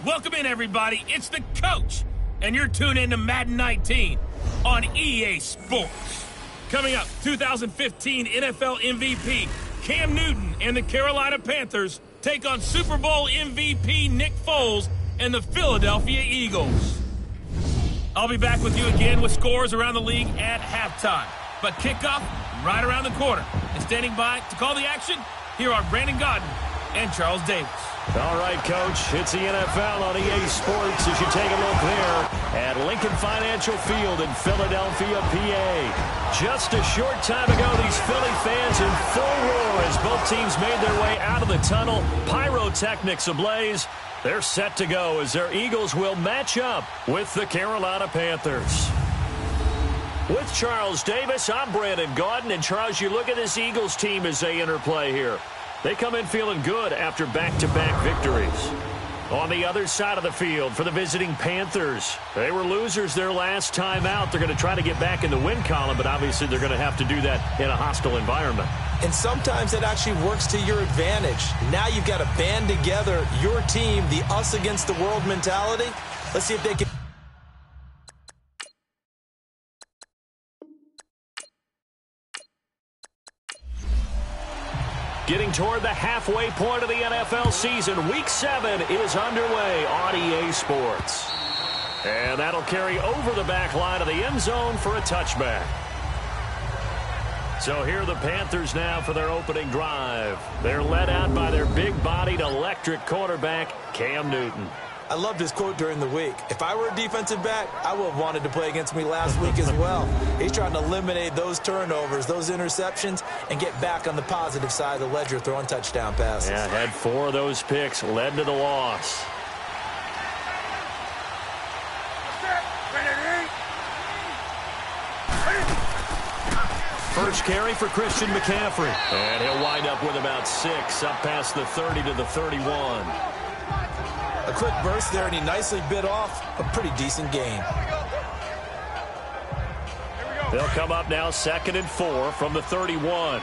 Welcome in, everybody. It's the coach, and you're tuned in to Madden 19 on EA Sports. Coming up, 2015 NFL MVP Cam Newton and the Carolina Panthers take on Super Bowl MVP Nick Foles and the Philadelphia Eagles. I'll be back with you again with scores around the league at halftime. But kickoff right around the corner. And standing by to call the action, here are Brandon Godden and Charles Davis. All right, Coach, it's the NFL on EA Sports as you take a look there at Lincoln Financial Field in Philadelphia, PA. Just a short time ago, these Philly fans in full roar as both teams made their way out of the tunnel. Pyrotechnics ablaze. They're set to go as their Eagles will match up with the Carolina Panthers. With Charles Davis, I'm Brandon Gaudin. And, Charles, you look at this Eagles team as they interplay here. They come in feeling good after back-to-back victories. On the other side of the field for the visiting Panthers, they were losers their last time out. They're going to try to get back in the win column, but obviously they're going to have to do that in a hostile environment. And sometimes it actually works to your advantage. Now you've got to band together your team, the us against the world mentality. Let's see if they can. Getting toward the halfway point of the NFL season, Week 7 is underway on EA Sports. And that'll carry over the back line of the end zone for a touchback. So here are the Panthers now for their opening drive. They're led out by their big-bodied electric quarterback, Cam Newton. I loved his quote during the week. If I were a defensive back, I would have wanted to play against me last week as well. He's trying to eliminate those turnovers, those interceptions, and get back on the positive side of the ledger throwing touchdown passes. Yeah, had 4 of those picks, led to the loss. First carry for Christian McCaffrey. And he'll wind up with about 6, up past the 30 to the 31. A quick burst there, and he nicely bit off a pretty decent gain. They'll come up now 2nd and 4 from the 31.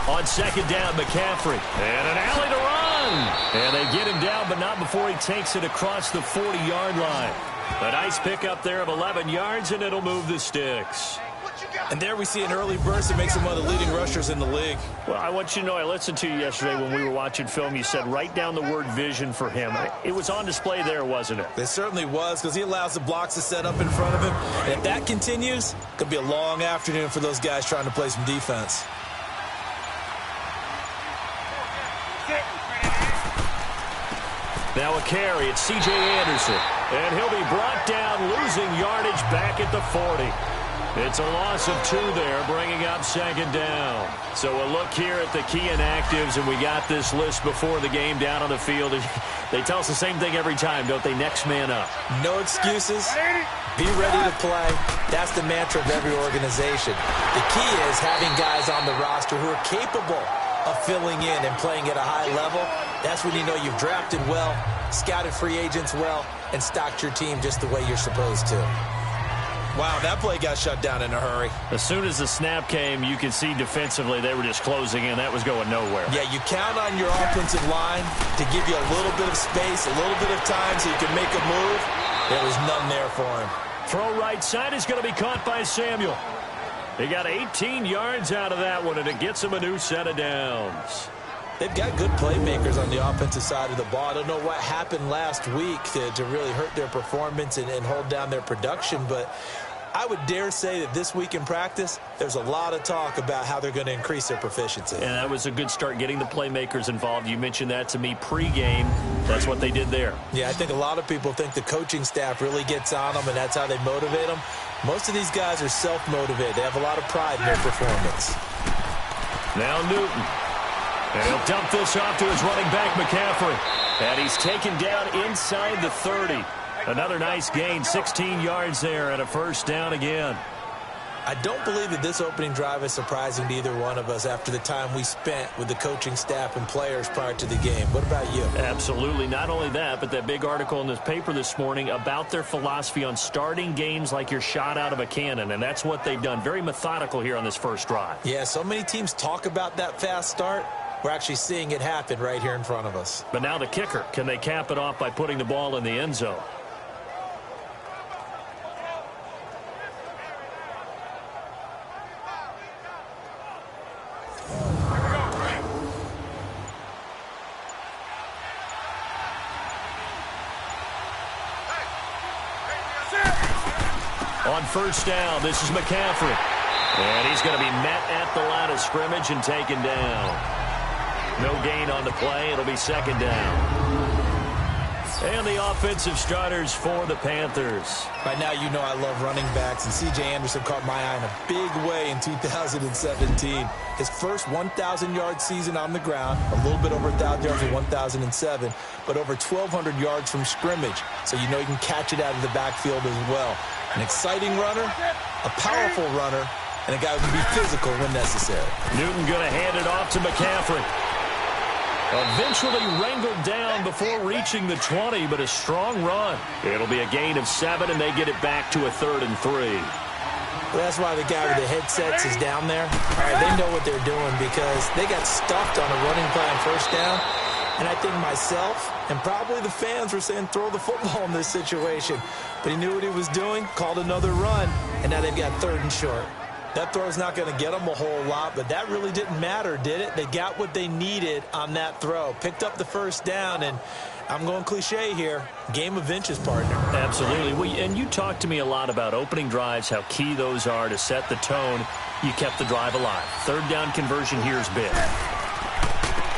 On 2nd down, McCaffrey. And an alley to run. And they get him down, but not before he takes it across the 40-yard line. A nice pickup there of 11 yards, and it'll move the sticks. And there we see an early burst that makes him one of the leading rushers in the league. Well, I want you to know, I listened to you yesterday when we were watching film. You said write down the word vision for him. It was on display there, wasn't it? It certainly was, because he allows the blocks to set up in front of him. And if that continues, it could be a long afternoon for those guys trying to play some defense. Now a carry, it's C.J. Anderson. And he'll be brought down, losing yardage back at the 40. It's a loss of 2 there, bringing up 2nd down. So we'll look here at the key inactives, and we got this list before the game down on the field. They tell us the same thing every time, don't they? Next man up. No excuses. Be ready to play. That's the mantra of every organization. The key is having guys on the roster who are capable of filling in and playing at a high level. That's when you know you've drafted well, scouted free agents well, and stocked your team just the way you're supposed to. Wow, that play got shut down in a hurry. As soon as the snap came, you could see defensively they were just closing in. That was going nowhere. Yeah, you count on your offensive line to give you a little bit of space, a little bit of time so you can make a move. There was none there for him. Throw right side is going to be caught by Samuel. He got 18 yards out of that one, and it gets him a new set of downs. They've got good playmakers on the offensive side of the ball. I don't know what happened last week to really hurt their performance and hold down their production, but I would dare say that this week in practice, there's a lot of talk about how they're going to increase their proficiency. And that was a good start, getting the playmakers involved. You mentioned that to me pregame. That's what they did there. Yeah, I think a lot of people think the coaching staff really gets on them, and that's how they motivate them. Most of these guys are self-motivated. They have a lot of pride in their performance. Now Newton. And he'll dump this off to his running back, McCaffrey. And he's taken down inside the 30. Another nice gain, 16 yards there, and a first down again. I don't believe that this opening drive is surprising to either one of us after the time we spent with the coaching staff and players prior to the game. What about you? Absolutely. Not only that, but that big article in this paper this morning about their philosophy on starting games like you're shot out of a cannon, and that's what they've done. Very methodical here on this first drive. Yeah, so many teams talk about that fast start. We're actually seeing it happen right here in front of us. But now the kicker. Can they cap it off by putting the ball in the end zone? On first down, this is McCaffrey. And he's going to be met at the line of scrimmage and taken down. No gain on the play. It'll be second down. And the offensive starters for the Panthers. By now, you know I love running backs, and C.J. Anderson caught my eye in a big way in 2017. His first 1,000-yard season on the ground, a little bit over 1,000 yards in 1,007, but over 1,200 yards from scrimmage. So you know you can catch it out of the backfield as well. An exciting runner, a powerful runner, and a guy who can be physical when necessary. Newton going to hand it off to McCaffrey. Eventually wrangled down before reaching the 20, but a strong run. It'll be a gain of 7, and they get it back to a 3rd and 3. Well, that's why the guy with the headsets is down there. All right, they know what they're doing because they got stuffed on a running play on first down. And I think myself and probably the fans were saying throw the football in this situation. But he knew what he was doing, called another run, and now they've got 3rd and short. That throw's not going to get them a whole lot, but that really didn't matter, did it? They got what they needed on that throw. Picked up the first down, and I'm going cliche here. Game of inches, partner. Absolutely. Well, and you talked to me a lot about opening drives, how key those are to set the tone. You kept the drive alive. 3rd down conversion here is big.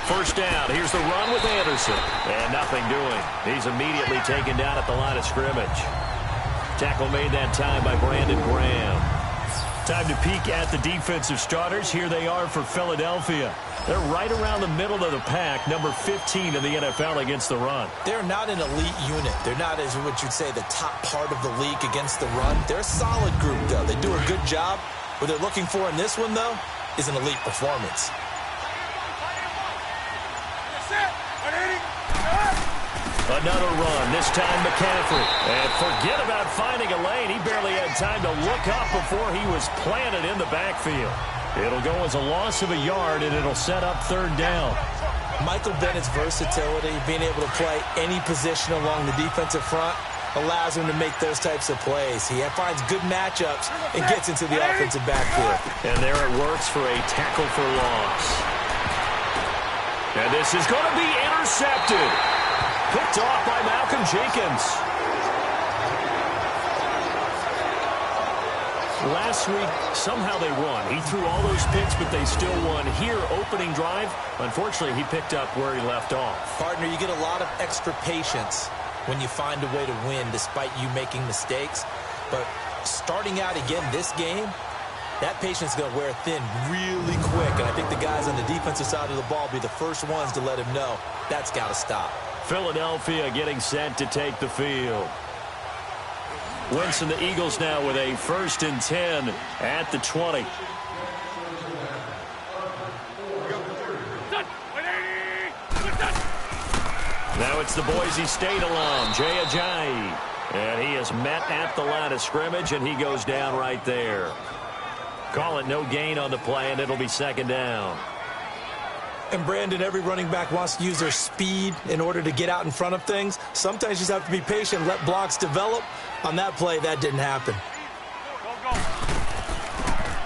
First down. Here's the run with Anderson. And nothing doing. He's immediately taken down at the line of scrimmage. Tackle made that time by Brandon Graham. Time to peek at the defensive starters. Here they are for Philadelphia. They're right around the middle of the pack, number 15 in the NFL against the run. They're not an elite unit. They're not, as what you'd say, the top part of the league against the run. They're a solid group, though. They do a good job. What they're looking for in this one, though, is an elite performance. Another run, this time McCaffrey. And forget about finding a lane. He barely had time to look up before he was planted in the backfield. It'll go as a loss of a yard, and it'll set up 3rd down. Michael Bennett's versatility, being able to play any position along the defensive front, allows him to make those types of plays. He finds good matchups and gets into the offensive backfield. And there it works for a tackle for loss. And this is going to be intercepted. Picked off by Malcolm Jenkins. Last week, somehow they won. He threw all those picks, but they still won. Here, opening drive, unfortunately, he picked up where he left off. Partner, you get a lot of extra patience when you find a way to win despite you making mistakes. But starting out again this game, that patience is going to wear thin really quick. And I think the guys on the defensive side of the ball will be the first ones to let him know that's got to stop. Philadelphia getting set to take the field. Wentz and the Eagles now with a 1st and 10 at the 20. Now it's the Boise State alum, Jay Ajayi. And he is met at the line of scrimmage, and he goes down right there. Call it no gain on the play, and it'll be 2nd down. And, Brandon, every running back wants to use their speed in order to get out in front of things. Sometimes you just have to be patient, let blocks develop. On that play, that didn't happen.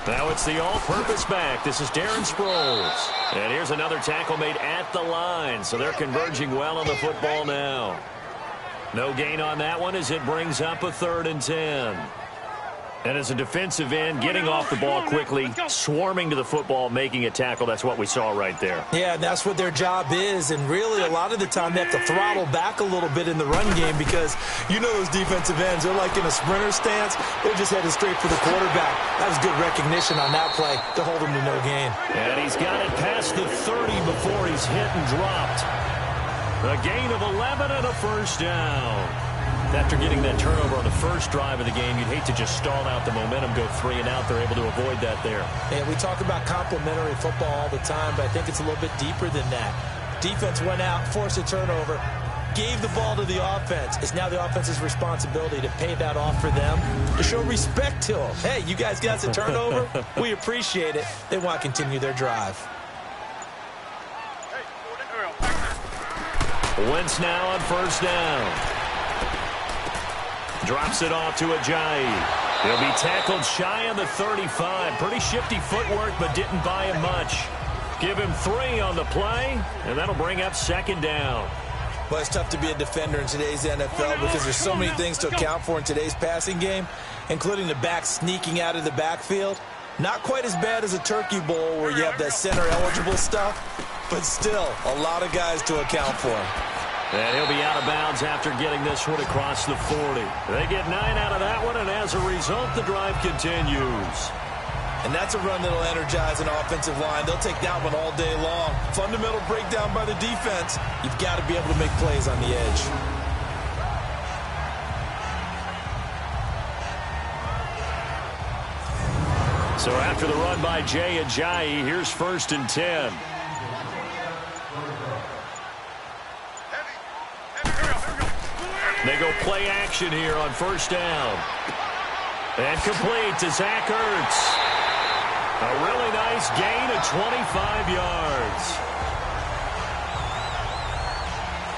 Now it's the all-purpose back. This is Darren Sproles. And here's another tackle made at the line. So they're converging well on the football now. No gain on that one as it brings up a 3rd and 10. And as a defensive end, getting off the ball quickly, swarming to the football, making a tackle. That's what we saw right there. Yeah, that's what their job is. And really, a lot of the time, they have to throttle back a little bit in the run game because you know those defensive ends, they're like in a sprinter stance. They're just headed straight for the quarterback. That was good recognition on that play to hold him to no gain. And he's got it past the 30 before he's hit and dropped. A gain of 11 and a 1st down. After getting that turnover on the first drive of the game, you'd hate to just stall out the momentum, go 3 and out. They're able to avoid that there. And we talk about complementary football all the time, but I think it's a little bit deeper than that. Defense went out, forced a turnover, gave the ball to the offense. It's now the offense's responsibility to pay that off for them, to show respect to them. Hey, you guys got the turnover? We appreciate it. They want to continue their drive. Wentz now on first down. Drops it off to Ajayi. He'll be tackled shy of the 35. Pretty shifty footwork, but didn't buy him much. Give him 3 on the play, and that'll bring up second down. Well, it's tough to be a defender in today's NFL because there's so many things to account for in today's passing game, including the back sneaking out of the backfield. Not quite as bad as a turkey bowl where you have that center-eligible stuff, but still a lot of guys to account for. And he'll be out of bounds after getting this one across the 40. They get 9 out of that one, and as a result, the drive continues. And that's a run that'll energize an offensive line. They'll take that one all day long. Fundamental breakdown by the defense. You've got to be able to make plays on the edge. So after the run by Jay Ajayi, here's first and 10. They go play action here on first down. And complete to Zach Ertz. A really nice gain of 25 yards.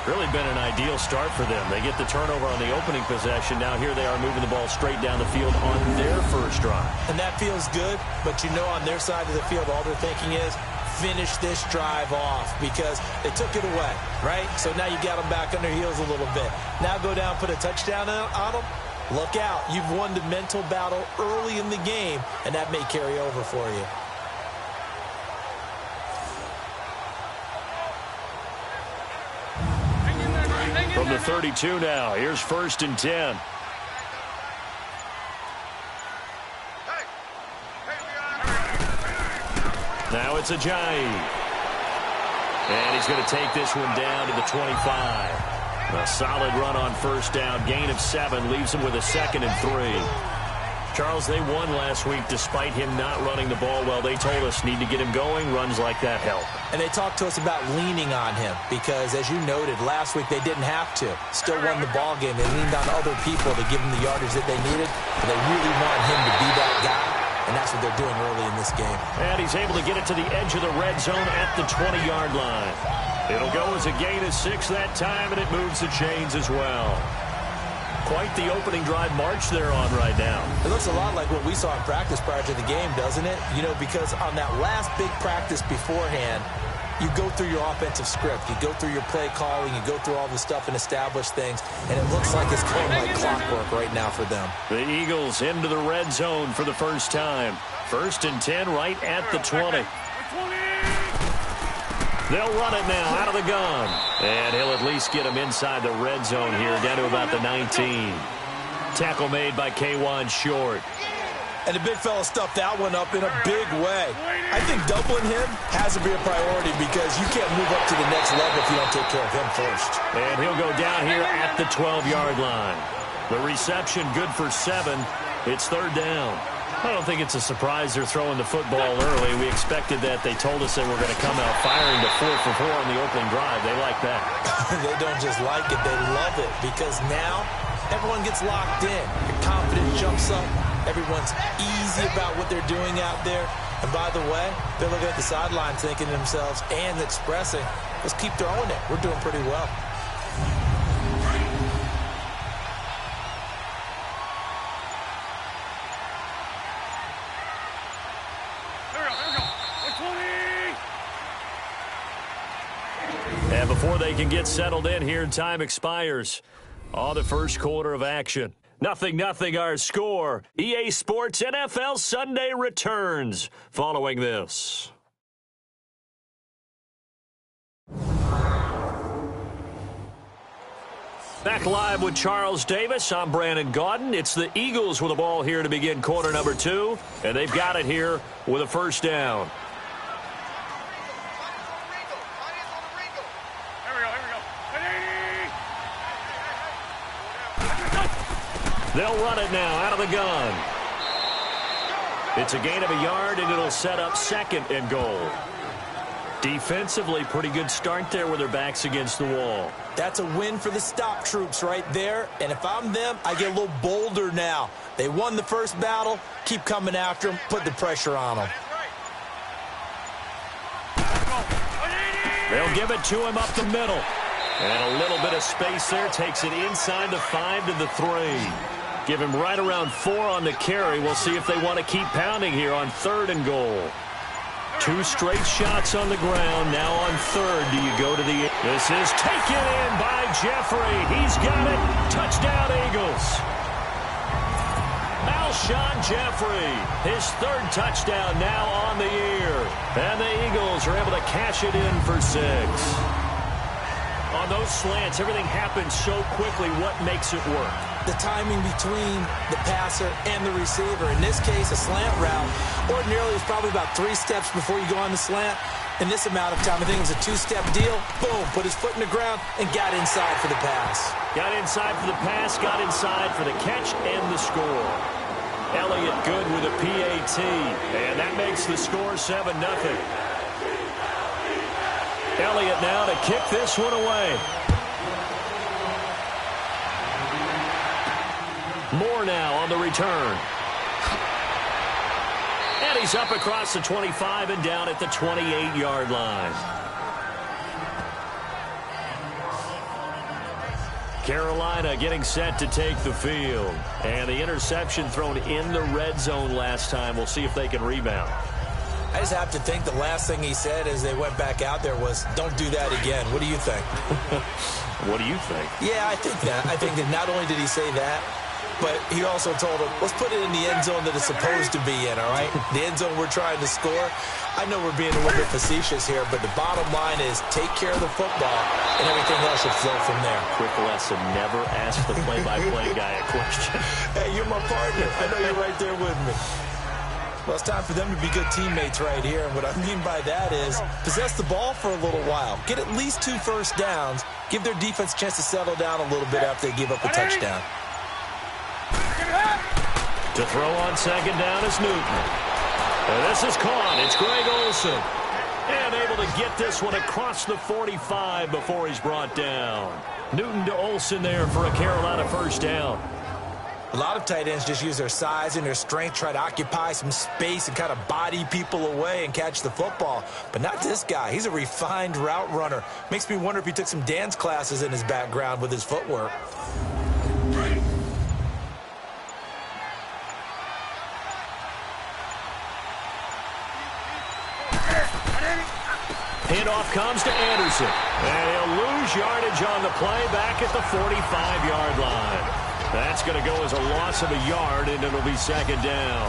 Really been an ideal start for them. They get the turnover on the opening possession. Now here they are moving the ball straight down the field on their first drive. And that feels good, but you know on their side of the field all they're thinking is finish this drive off because they took it away, right? So now you got them back on their heels a little bit. Now go down, put a touchdown on them. Look out. You've won the mental battle early in the game, and that may carry over for you. From the 32 now, here's first and 10. Now it's Ajayi. And he's going to take this one down to the 25. A solid run on first down. Gain of 7 leaves him with a 2nd and 3. Charles, they won last week despite him not running the ball well. They told us need to get him going. Runs like that help. And they talked to us about leaning on him because, as you noted, last week they didn't have to. Still won the ball game. They leaned on other people to give them the yardage that they needed. But they really want him to be that guy. And that's what they're doing early in this game. And he's able to get it to the edge of the red zone at the 20-yard line. It'll go as a gain of 6 that time, and it moves the chains as well. Quite the opening drive march they're on right now. It looks a lot like what we saw in practice prior to the game, doesn't it? You know, because on that last big practice beforehand, you go through your offensive script. You go through your play calling. You go through all the stuff and establish things. And it looks like it's going like clockwork right now for them. The Eagles into the red zone for the first time. First and 10 right at the 20. They'll run it now out of the gun. And he'll at least get him inside the red zone here, down to about the 19. Tackle made by K'Wan Short. And the big fella stuffed that one up in a big way. I think doubling him has to be a priority because you can't move up to the next level if you don't take care of him first. And he'll go down here at the 12-yard line. The reception good for 7. It's third down. I don't think it's a surprise they're throwing the football early. We expected that. They told us they were going to come out firing to 4 for 4 on the opening drive. They like that. They don't just like it. They love it because now everyone gets locked in. Your confidence jumps up. Everyone's easy about what they're doing out there. And by the way, they're looking at the sideline thinking to themselves and expressing, let's keep throwing it. We're doing pretty well. And before they can get settled in here, time expires on the first quarter of action. 0-0 our score. EA Sports NFL Sunday returns following this. Back live with Charles Davis. I'm Brandon Gaudin. It's the Eagles with the ball here to begin quarter number 2. And they've got it here with a first down. They'll run it now out of the gun. It's a gain of a yard, and it'll set up 2nd and goal. Defensively, pretty good start there with their backs against the wall. That's a win for the stop troops right there. And if I'm them, I get a little bolder now. They won the first battle. Keep coming after them. Put the pressure on them. They'll give it to him up the middle. And a little bit of space there. Takes it inside the 5 to the 3. Give him right around 4 on the carry. We'll see if they want to keep pounding here on 3rd and goal. 2 straight shots on the ground. Now on 3rd, do you go to the... This is taken in by Jeffrey. He's got it. Touchdown, Eagles. Alshon Jeffrey, his 3rd touchdown now on the year. And the Eagles are able to cash it in for 6. On those slants, everything happens so quickly. What makes it work? The timing between the passer and the receiver. In this case, a slant route ordinarily is probably about 3 steps before you go on the slant. In this amount of time, I think it was a 2-step deal. Boom, put his foot in the ground and got inside for the pass. Got inside for the pass, got inside for the catch and the score. Elliott good with a PAT, and that makes the score 7-0. Elliott now to kick this one away. Moore now on the return. And he's up across the 25 and down at the 28-yard line. Carolina getting set to take the field. And the interception thrown in the red zone last time. We'll see if they can rebound. I just have to think the last thing he said as they went back out there was, don't do that again. What do you think? What do you think? Yeah, I think that. I think that not only did he say that, but he also told him, let's put it in the end zone that it's supposed to be in, all right? The end zone we're trying to score. I know we're being a little bit facetious here, but the bottom line is take care of the football, and everything else should flow from there. Quick lesson, never ask the play-by-play guy a question. Hey, you're my partner. I know you're right there with me. Well, it's time for them to be good teammates right here, and what I mean by that is possess the ball for a little while. Get at least 2 first downs. Give their defense a chance to settle down a little bit after they give up a touchdown. To throw on 2nd down is Newton. And this is caught. It's Greg Olsen. And able to get this one across the 45 before he's brought down. Newton to Olsen there for a Carolina first down. A lot of tight ends just use their size and their strength, try to occupy some space and kind of body people away and catch the football. But not this guy. He's a refined route runner. Makes me wonder if he took some dance classes in his background with his footwork. Handoff comes to Anderson. And he'll lose yardage on the play back at the 45-yard line. That's going to go as a loss of a yard, and it'll be 2nd down.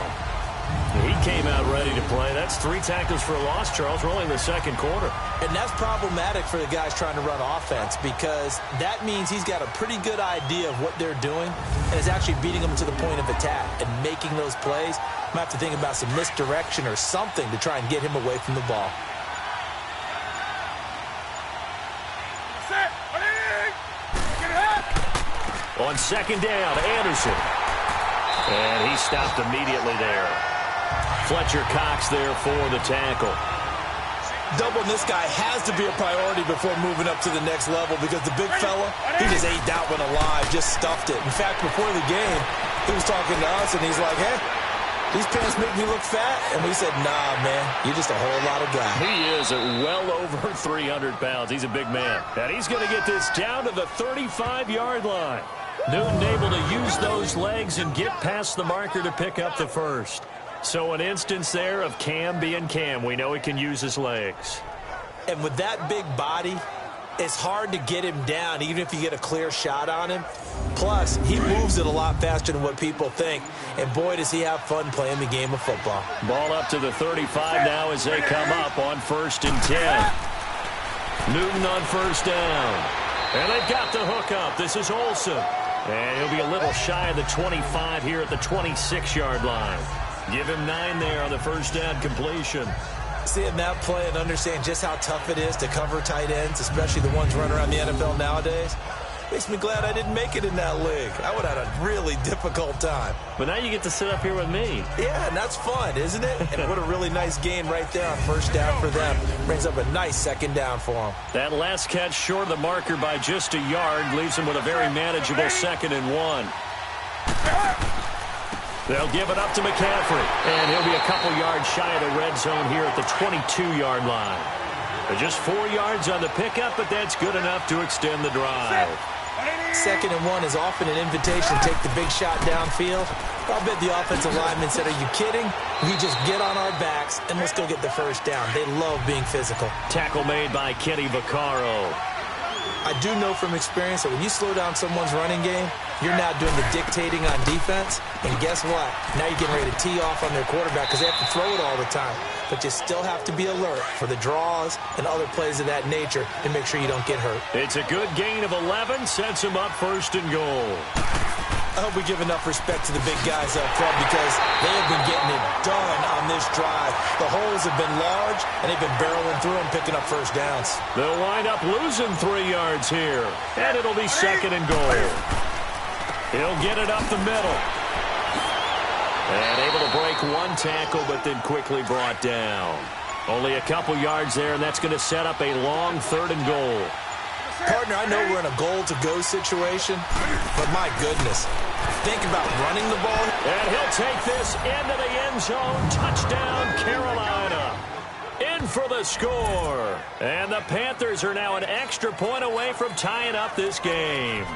He came out ready to play. That's 3 tackles for a loss, Charles. We're only in the 2nd quarter. And that's problematic for the guys trying to run offense because that means he's got a pretty good idea of what they're doing and is actually beating them to the point of attack and making those plays. I'm going to have to think about some misdirection or something to try and get him away from the ball. On 2nd down, Anderson. And he stopped immediately there. Fletcher Cox there for the tackle. Doubling this guy has to be a priority before moving up to the next level because the big fella, he just ate that one alive, just stuffed it. In fact, before the game, he was talking to us, and he's like, hey, these pants make me look fat. And we said, nah, man, you're just a whole lot of guy. He is at well over 300 pounds. He's a big man. And he's going to get this down to the 35-yard line. Newton able to use those legs and get past the marker to pick up the first. So an instance there of Cam being Cam. We know he can use his legs. And with that big body, it's hard to get him down, even if you get a clear shot on him. Plus, he moves it a lot faster than what people think. And boy, does he have fun playing the game of football. Ball up to the 35 now as they come up on 1st and 10. Newton on 1st down. And they've got the hook up. This is Olsen. And he'll be a little shy of the 25 here at the 26-yard line. Give him 9 there on the first down completion. Seeing that play and understand just how tough it is to cover tight ends, especially the ones running around the NFL nowadays, Makes me glad I didn't make it in that league. I would have had a really difficult time. But now you get to sit up here with me. Yeah, and that's fun, isn't it? And what a really nice gain right there on first down for them. Brings up a nice second down for them. That last catch short of the marker by just a yard leaves them with a very manageable 2nd and 1. They'll give it up to McCaffrey. And he'll be a couple yards shy of the red zone here at the 22-yard line. Just 4 yards on the pickup, but that's good enough to extend the drive. 2nd and 1 is often an invitation to take the big shot downfield. I'll bet the offensive lineman said, "Are you kidding? We just get on our backs and let's go get the first down." They love being physical. Tackle made by Kenny Vaccaro. I do know from experience that when you slow down someone's running game, you're now doing the dictating on defense. And guess what? Now you're getting ready to tee off on their quarterback because they have to throw it all the time. But you still have to be alert for the draws and other plays of that nature to make sure you don't get hurt. It's a good gain of 11, sets them up 1st and goal. I hope we give enough respect to the big guys up front because they have been getting it done on this drive. The holes have been large, and they've been barreling through them, picking up first downs. They'll wind up losing 3 yards here, and it'll be 2nd and goal. He'll get it up the middle. And able to break one tackle, but then quickly brought down. Only a couple yards there, and that's going to set up a long 3rd and goal. Partner, I know we're in a goal-to-go situation, but my goodness, think about running the ball. And he'll take this into the end zone. Touchdown, Carolina. In for the score. And the Panthers are now an extra point away from tying up this game.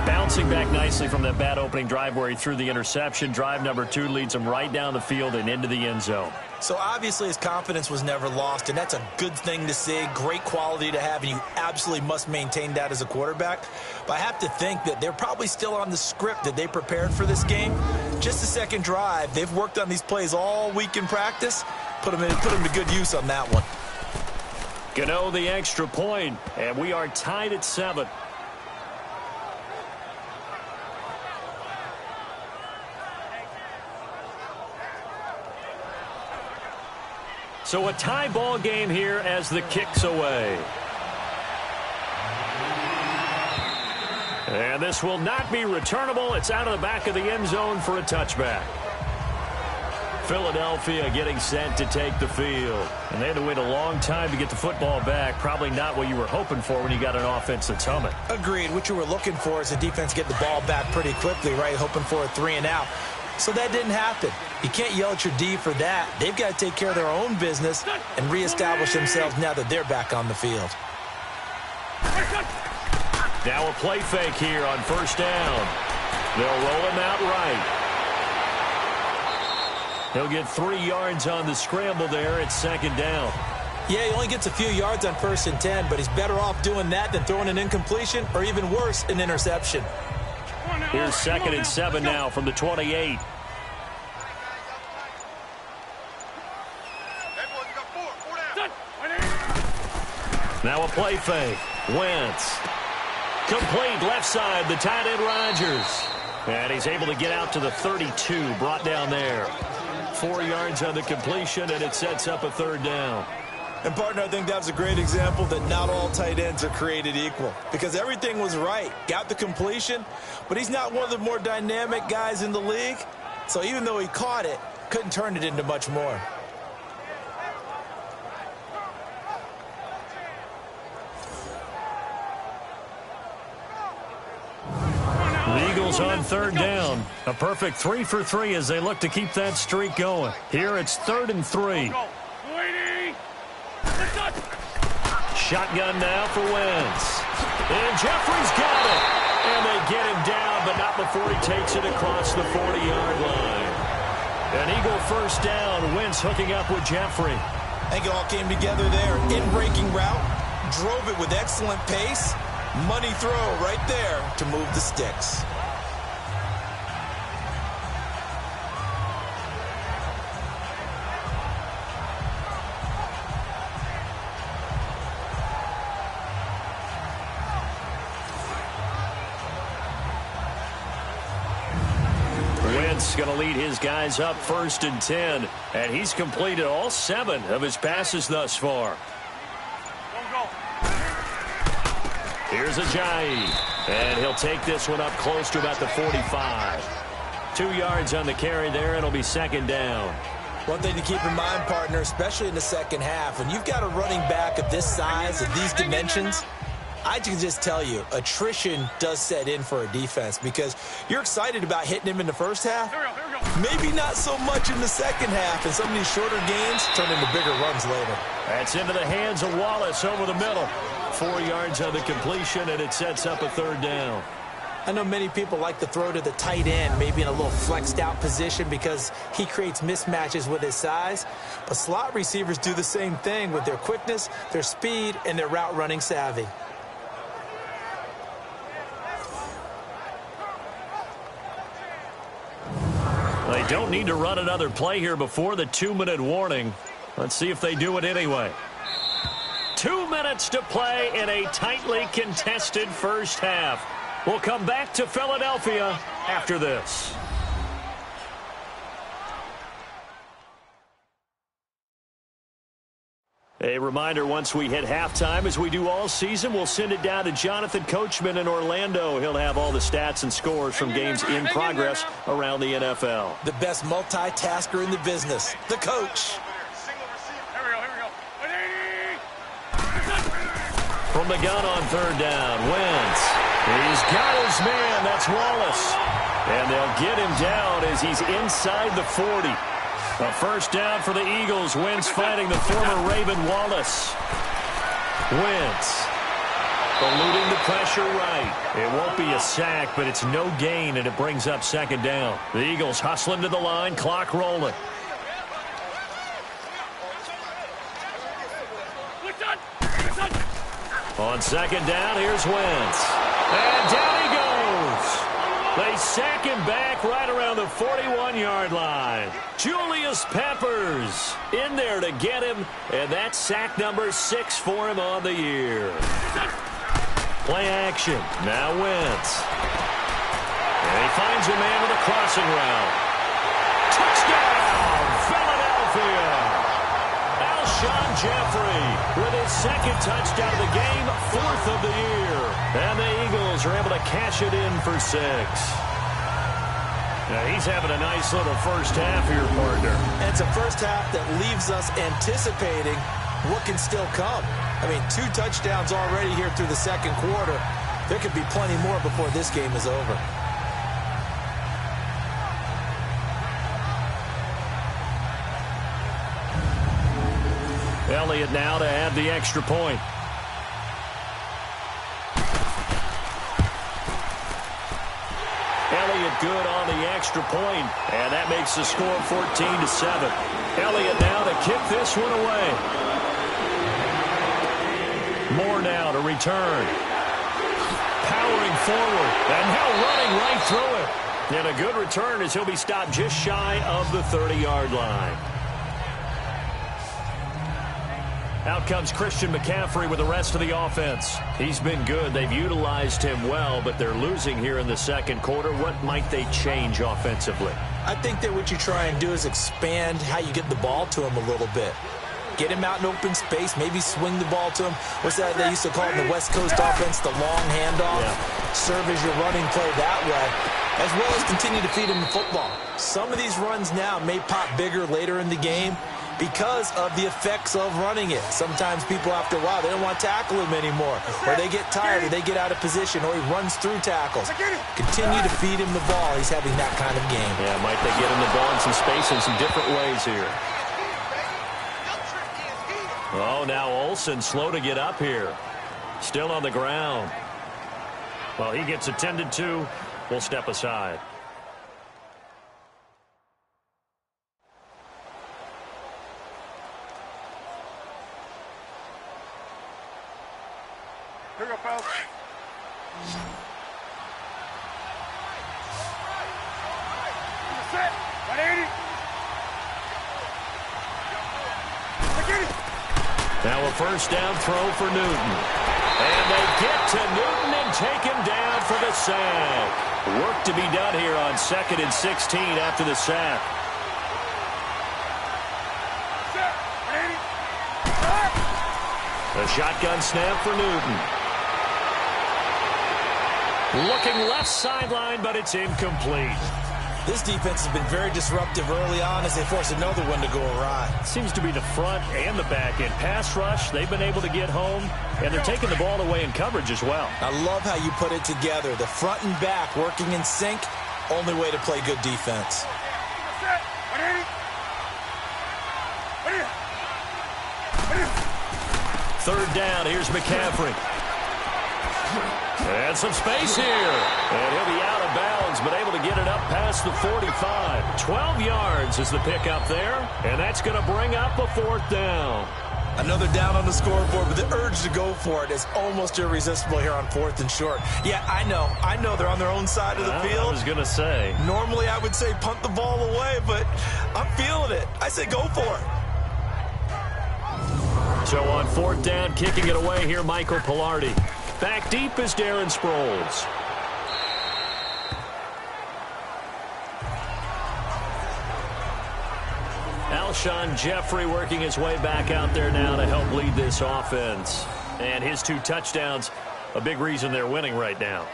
Bouncing back nicely from that bad opening drive where he threw the interception. Drive number 2 leads him right down the field and into the end zone. So obviously his confidence was never lost, and that's a good thing to see, great quality to have, and you absolutely must maintain that as a quarterback. But I have to think that they're probably still on the script that they prepared for this game. Just the second drive, they've worked on these plays all week in practice. Put them to good use on that one. Gano the extra point, and we are tied at 7. So a tie ball game here as the kick's away. And this will not be returnable. It's out of the back of the end zone for a touchback. Philadelphia getting set to take the field. And they had to wait a long time to get the football back. Probably not what you were hoping for when you got an offense that's humming. Agreed. What you were looking for is the defense get the ball back pretty quickly, right? Hoping for a 3 and out. So that didn't happen. You can't yell at your D for that. They've got to take care of their own business and reestablish themselves now that they're back on the field. Now a play fake here on first down. They'll roll him out right. He'll get 3 yards on the scramble there at 2nd down. Yeah, he only gets a few yards on 1st and 10, but he's better off doing that than throwing an incompletion or even worse, an interception. Here's 2nd and 7 now from the 28. Now a play fake. Wentz. Complete left side, the tight end Rodgers. And he's able to get out to the 32, brought down there. 4 yards on the completion, and it sets up a 3rd down. And, partner, I think that was a great example that not all tight ends are created equal. Because everything was right. Got the completion, but he's not one of the more dynamic guys in the league. So even though he caught it, couldn't turn it into much more. The Eagles on 3rd down. A perfect 3 for 3 as they look to keep that streak going. Here it's 3rd and 3. Shotgun now for Wentz. And Jeffrey's got it. And they get him down, but not before he takes it across the 40-yard line. An Eagle first down. Wentz hooking up with Jeffrey. I think it all came together there. In-breaking route. Drove it with excellent pace. Money throw right there to move the sticks. Wentz going to lead his guys up 1st and 10. And he's completed all 7 of his passes thus far. Here's Ajayi. And he'll take this one up close to about the 45. 2 yards on the carry there. It'll be second down. One thing to keep in mind, partner, especially in the second half, when you've got a running back of this size, of these dimensions, I can just tell you, attrition does set in for a defense because you're excited about hitting him in the first half. Maybe not so much in the second half, and some of these shorter gains turn into bigger runs later. That's into the hands of Wallace over the middle. 4 yards on the completion, and it sets up a third down. I know many people like to throw to the tight end, maybe in a little flexed out position because he creates mismatches with his size. But slot receivers do the same thing with their quickness, their speed, and their route running savvy. They don't need to run another play here before the 2-minute warning. Let's see if they do it anyway. 2 minutes to play in a tightly contested first half. We'll come back to Philadelphia after this. A reminder, once we hit halftime, as we do all season, we'll send it down to Jonathan Coachman in Orlando. He'll have all the stats and scores from games in progress around the NFL. The best multitasker in the business, the coach. From the gun on third down, Wentz. He's got his man. That's Wallace. And they'll get him down as he's inside the 40. A first down for the Eagles. Wentz fighting the former Raven Wallace. Wentz eluding the pressure right. It won't be a sack, but it's no gain, and it brings up second down. The Eagles hustling to the line, clock rolling. On second down, here's Wentz. And down he goes. They sack him back right around the 41-yard line. Julius Peppers in there to get him, and that's sack number 6 for him on the year. Play action. Now Wentz. And he finds a man with a crossing route. Touchdown, Philadelphia! Alshon Jeffrey with his second touchdown of the game, 4th of the year. And the Eagles are able to cash it in for 6. Now he's having a nice little first half here, partner. And it's a first half that leaves us anticipating what can still come. I mean, 2 touchdowns already here through the second quarter. There could be plenty more before this game is over. Elliott now to add the extra point. Elliott good on the extra point, and that makes the score 14-7. Elliott now to kick this one away. Moore now to return. Powering forward, and now running right through it. And a good return as he'll be stopped just shy of the 30-yard line. Out comes Christian McCaffrey with the rest of the offense. He's been good. They've utilized him well, but they're losing here in the second quarter. What might they change offensively? I think that what you try and do is expand how you get the ball to him a little bit. Get him out in open space, maybe swing the ball to him. What's that they used to call it in the West Coast offense, the long handoff? Yeah. Serve as your running play that way, as well as continue to feed him the football. Some of these runs now may pop bigger later in the game because of the effects of running it. Sometimes people, after a while, they don't want to tackle him anymore, or they get tired, or they get out of position, or he runs through tackles. Continue to feed him the ball. He's having that kind of game. Yeah, might they get him the ball in some space in some different ways here. Oh, now Olsen slow to get up here. Still on the ground. Well, he gets attended to. We'll step aside. Here we go, fellas. Set. 180. Now a first down throw for Newton. And they get to Newton and take him down for the sack. Work to be done here on 2nd and 16 after the sack. A shotgun snap for Newton. Looking left sideline, but it's incomplete. This defense has been very disruptive early on as they force another one to go awry. Seems to be the front and the back end. Pass rush, they've been able to get home, and they're taking the ball away in coverage as well. I love how you put it together. The front and back working in sync, only way to play good defense. Third down, here's McCaffrey. And some space here. And he'll be out of bounds, but able to get it up past the 45. 12 yards is the pickup there, and that's going to bring up a fourth down. Another down on the scoreboard, but the urge to go for it is almost irresistible here on 4th and short. Yeah, I know they're on their own side of the field. I was going to say. Normally I would say punt the ball away, but I'm feeling it. I say go for it. So on 4th down, kicking it away here, Michael Pilardi. Back deep is Darren Sproles. Alshon Jeffrey working his way back out there now to help lead this offense. And his 2 touchdowns, a big reason they're winning right now.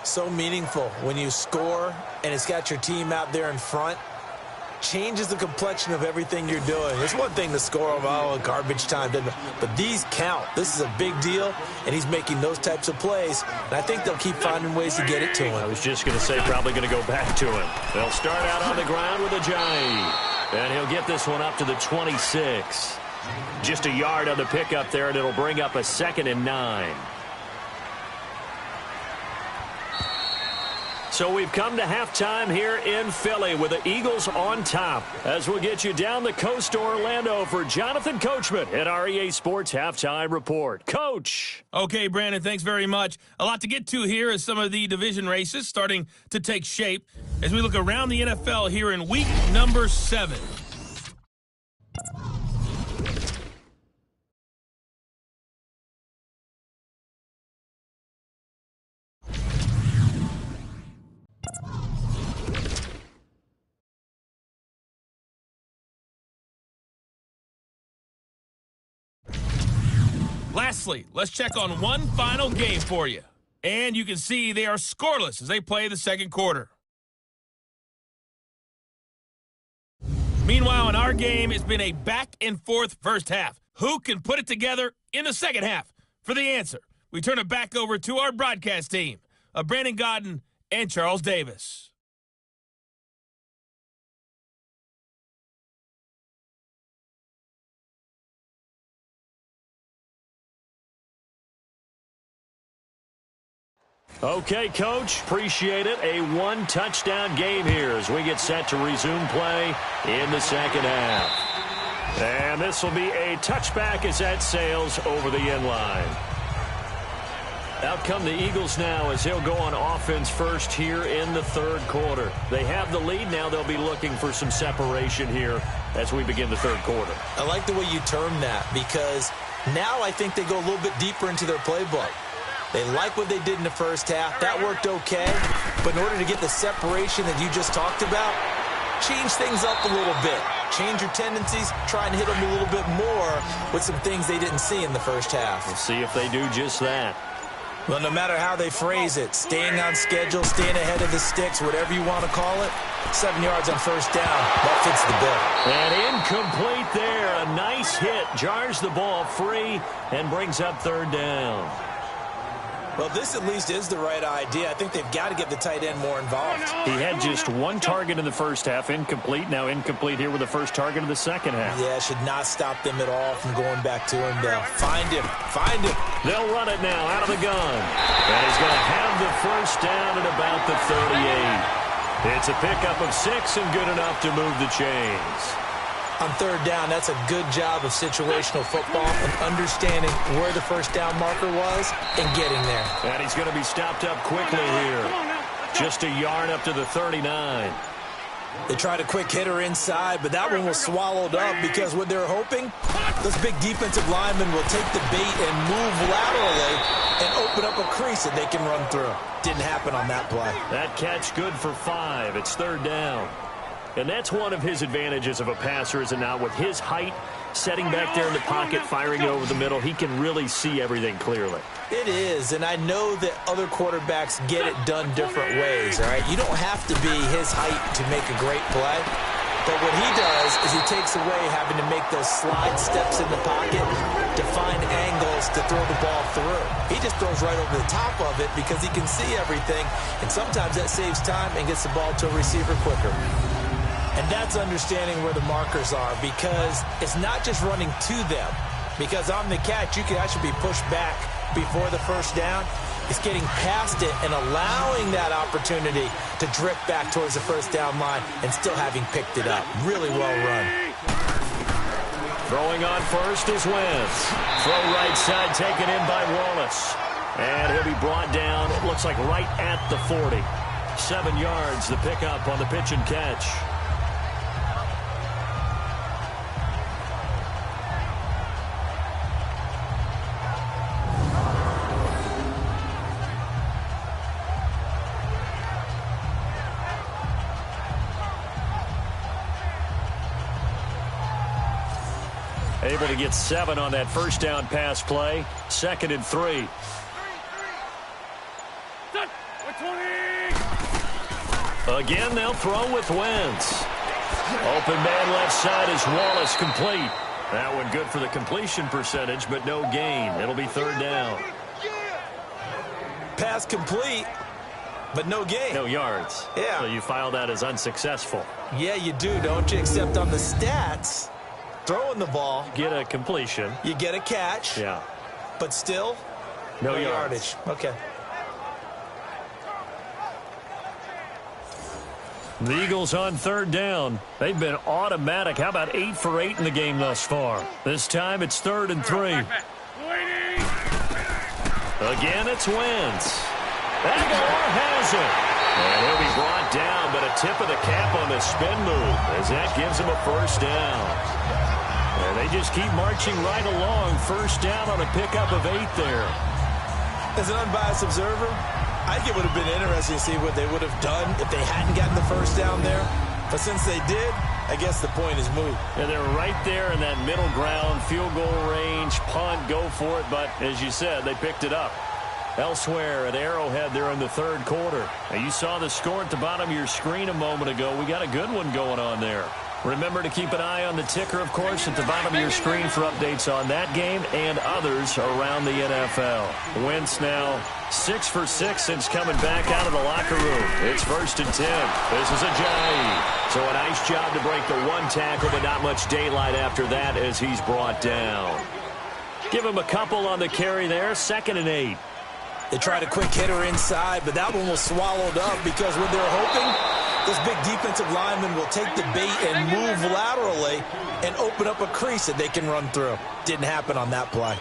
So meaningful when you score and it's got your team out there in front. Changes the complexion of everything you're doing. It's one thing to score garbage time, but these count. This is a big deal, and he's making those types of plays, and I think they'll keep finding ways to get it to him. I was just going to say probably going to go back to him. They'll start out on the ground with Ajayi, and he'll get this one up to the 26. Just a yard on the pickup there, and it'll bring up a 2nd and 9. So we've come to halftime here in Philly with the Eagles on top. As we'll get you down the coast to Orlando for Jonathan Coachman at our EA Sports Halftime Report. Coach. Okay, Brandon, thanks very much. A lot to get to here as some of the division races starting to take shape as we look around the NFL here in week number 7. Lastly, let's check on one final game for you. And you can see they are scoreless as they play the second quarter. Meanwhile, in our game, it's been a back-and-forth first half. Who can put it together in the second half? For the answer, we turn it back over to our broadcast team of Brandon Godden and Charles Davis. Okay, Coach, appreciate it. A 1-touchdown game here as we get set to resume play in the second half. And this will be a touchback as that sails over the end line. Out come the Eagles now as they'll go on offense first here in the third quarter. They have the lead. Now they'll be looking for some separation here as we begin the third quarter. I like the way you term that because now I think they go a little bit deeper into their playbook. They like what they did in the first half. That worked okay. But in order to get the separation that you just talked about, change things up a little bit. Change your tendencies. Try and hit them a little bit more with some things they didn't see in the first half. We'll see if they do just that. Well, no matter how they phrase it, staying on schedule, staying ahead of the sticks, whatever you want to call it, 7 yards on first down. That fits the bill. And incomplete there. A nice hit. Jars the ball free and brings up third down. Well, this at least is the right idea. I think they've got to get the tight end more involved. He had just 1 target in the first half, incomplete. Now incomplete here with the first target of the second half. Yeah, should not stop them at all from going back to him. They'll find him. Find him. They'll run it now out of the gun. And he's going to have the first down at about the 38. It's a pickup of 6 and good enough to move the chains. On third down, that's a good job of situational football and understanding where the first down marker was and getting there. And he's going to be stopped up quickly here. Just a yard up to the 39. They tried a quick hitter inside, but that one was swallowed up because what they're hoping, those big defensive linemen will take the bait and move laterally and open up a crease that they can run through. Didn't happen on that play. That catch good for 5. It's third down. And that's one of his advantages of a passer, is it not? With his height, setting back there in the pocket, firing it over the middle, he can really see everything clearly. It is, and I know that other quarterbacks get it done different ways, all right? You don't have to be his height to make a great play. But what he does is he takes away having to make those slide steps in the pocket to find angles to throw the ball through. He just throws right over the top of it because he can see everything, and sometimes that saves time and gets the ball to a receiver quicker. And that's understanding where the markers are, because it's not just running to them. Because on the catch, you can actually be pushed back before the first down. It's getting past it and allowing that opportunity to drift back towards the first down line and still having picked it up. Really well run. Throwing on first is Wentz. Throw right side taken in by Wallace. And he'll be brought down, it looks like right at the 40. 7 yards, the pickup on the pitch and catch. Able to get 7 on that first down pass play. 2nd and 3. Again, they'll throw with Wentz. Open man left side is Wallace, complete. That one good for the completion percentage, but no gain. It'll be 3rd down. Pass complete, but no gain. No yards. Yeah. So you file that as unsuccessful. Yeah, you do, don't you? Except on the stats, throwing the ball, get a completion. You get a catch. Yeah. But still, no yardage. Okay. The Eagles on 3rd down. They've been automatic. How about 8 for 8 in the game thus far? This time it's 3rd and 3. Again, it's Wentz. Aguilar has it. And he'll be brought down, but a tip of the cap on the spin move as that gives him a first down. And they just keep marching right along. First down on a pickup of 8 there. As an unbiased observer, I think it would have been interesting to see what they would have done if they hadn't gotten the first down there. But since they did, I guess the point is moot. And they're right there in that middle ground, field goal range, punt, go for it. But as you said, they picked it up. Elsewhere at Arrowhead, they're in the 3rd quarter. Now, you saw the score at the bottom of your screen a moment ago. We got a good one going on there. Remember to keep an eye on the ticker, of course, at the bottom of your screen for updates on that game and others around the NFL. Wentz now 6 for 6 since coming back out of the locker room. It's 1st and 10. This is Ajayi. So a nice job to break the 1 tackle, but not much daylight after that as he's brought down. Give him a couple on the carry there. 2nd and 8. They tried a quick hitter inside, but that one was swallowed up because when they're hoping this big defensive lineman will take the bait and move laterally and open up a crease that they can run through. Didn't happen on that play.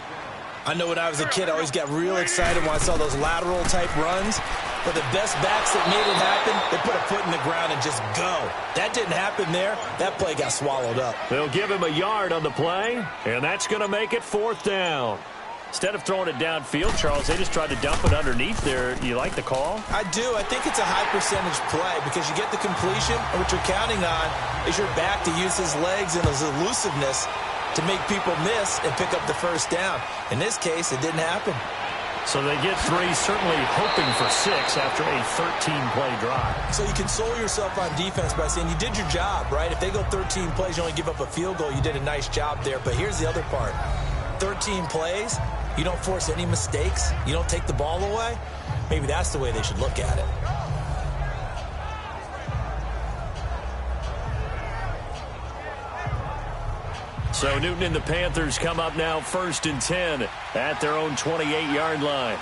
I know when I was a kid, I always got real excited when I saw those lateral-type runs. But the best backs that made it happen, they put a foot in the ground and just go. That didn't happen there. That play got swallowed up. They'll give him a yard on the play, and that's going to make it 4th down. Instead of throwing it downfield, Charles, they just tried to dump it underneath there. You like the call? I do. I think it's a high-percentage play because you get the completion, and what you're counting on is your back to use his legs and his elusiveness to make people miss and pick up the first down. In this case, it didn't happen. So they get 3, certainly hoping for 6 after a 13-play drive. So you console yourself on defense by saying you did your job, right? If they go 13 plays, you only give up a field goal, you did a nice job there. But here's the other part. 13 plays, you don't force any mistakes, you don't take the ball away. Maybe that's the way they should look at it. So Newton and the Panthers come up now 1st and 10 at their own 28-yard line.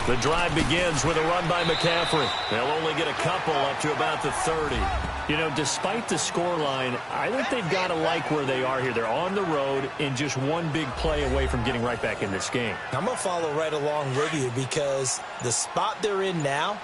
The drive begins with a run by McCaffrey. They'll only get a couple up to about the 30. You know, despite the scoreline, I think they've got to like where they are here. They're on the road and just one big play away from getting right back in this game. I'm going to follow right along with you because the spot they're in now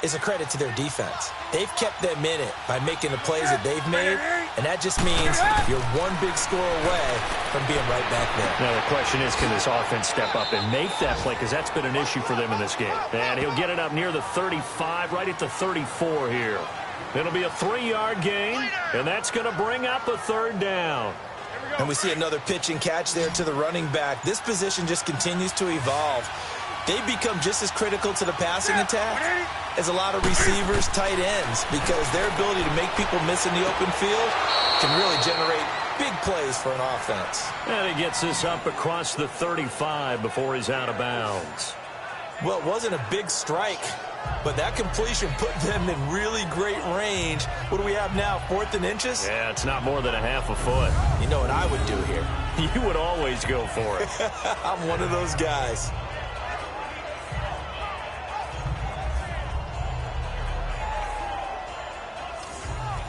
is a credit to their defense. They've kept them in it by making the plays that they've made, And that just means you're one big score away from being right back there. Now the question is, can this offense step up and make that play? Because that's been an issue for them in this game. And he'll get it up near the 35, right at the 34 here. It'll be a 3-yard gain, and that's going to bring up a 3rd down. And we see another pitch and catch there to the running back. This position just continues to evolve. They become just as critical to the passing attack as a lot of receivers, tight ends, because their ability to make people miss in the open field can really generate big plays for an offense. And he gets this up across the 35 before he's out of bounds. Well, it wasn't a big strike, but that completion put them in really great range. What do we have now, 4th and inches? Yeah, it's not more than a half a foot. You know what I would do here? You would always go for it. I'm one of those guys.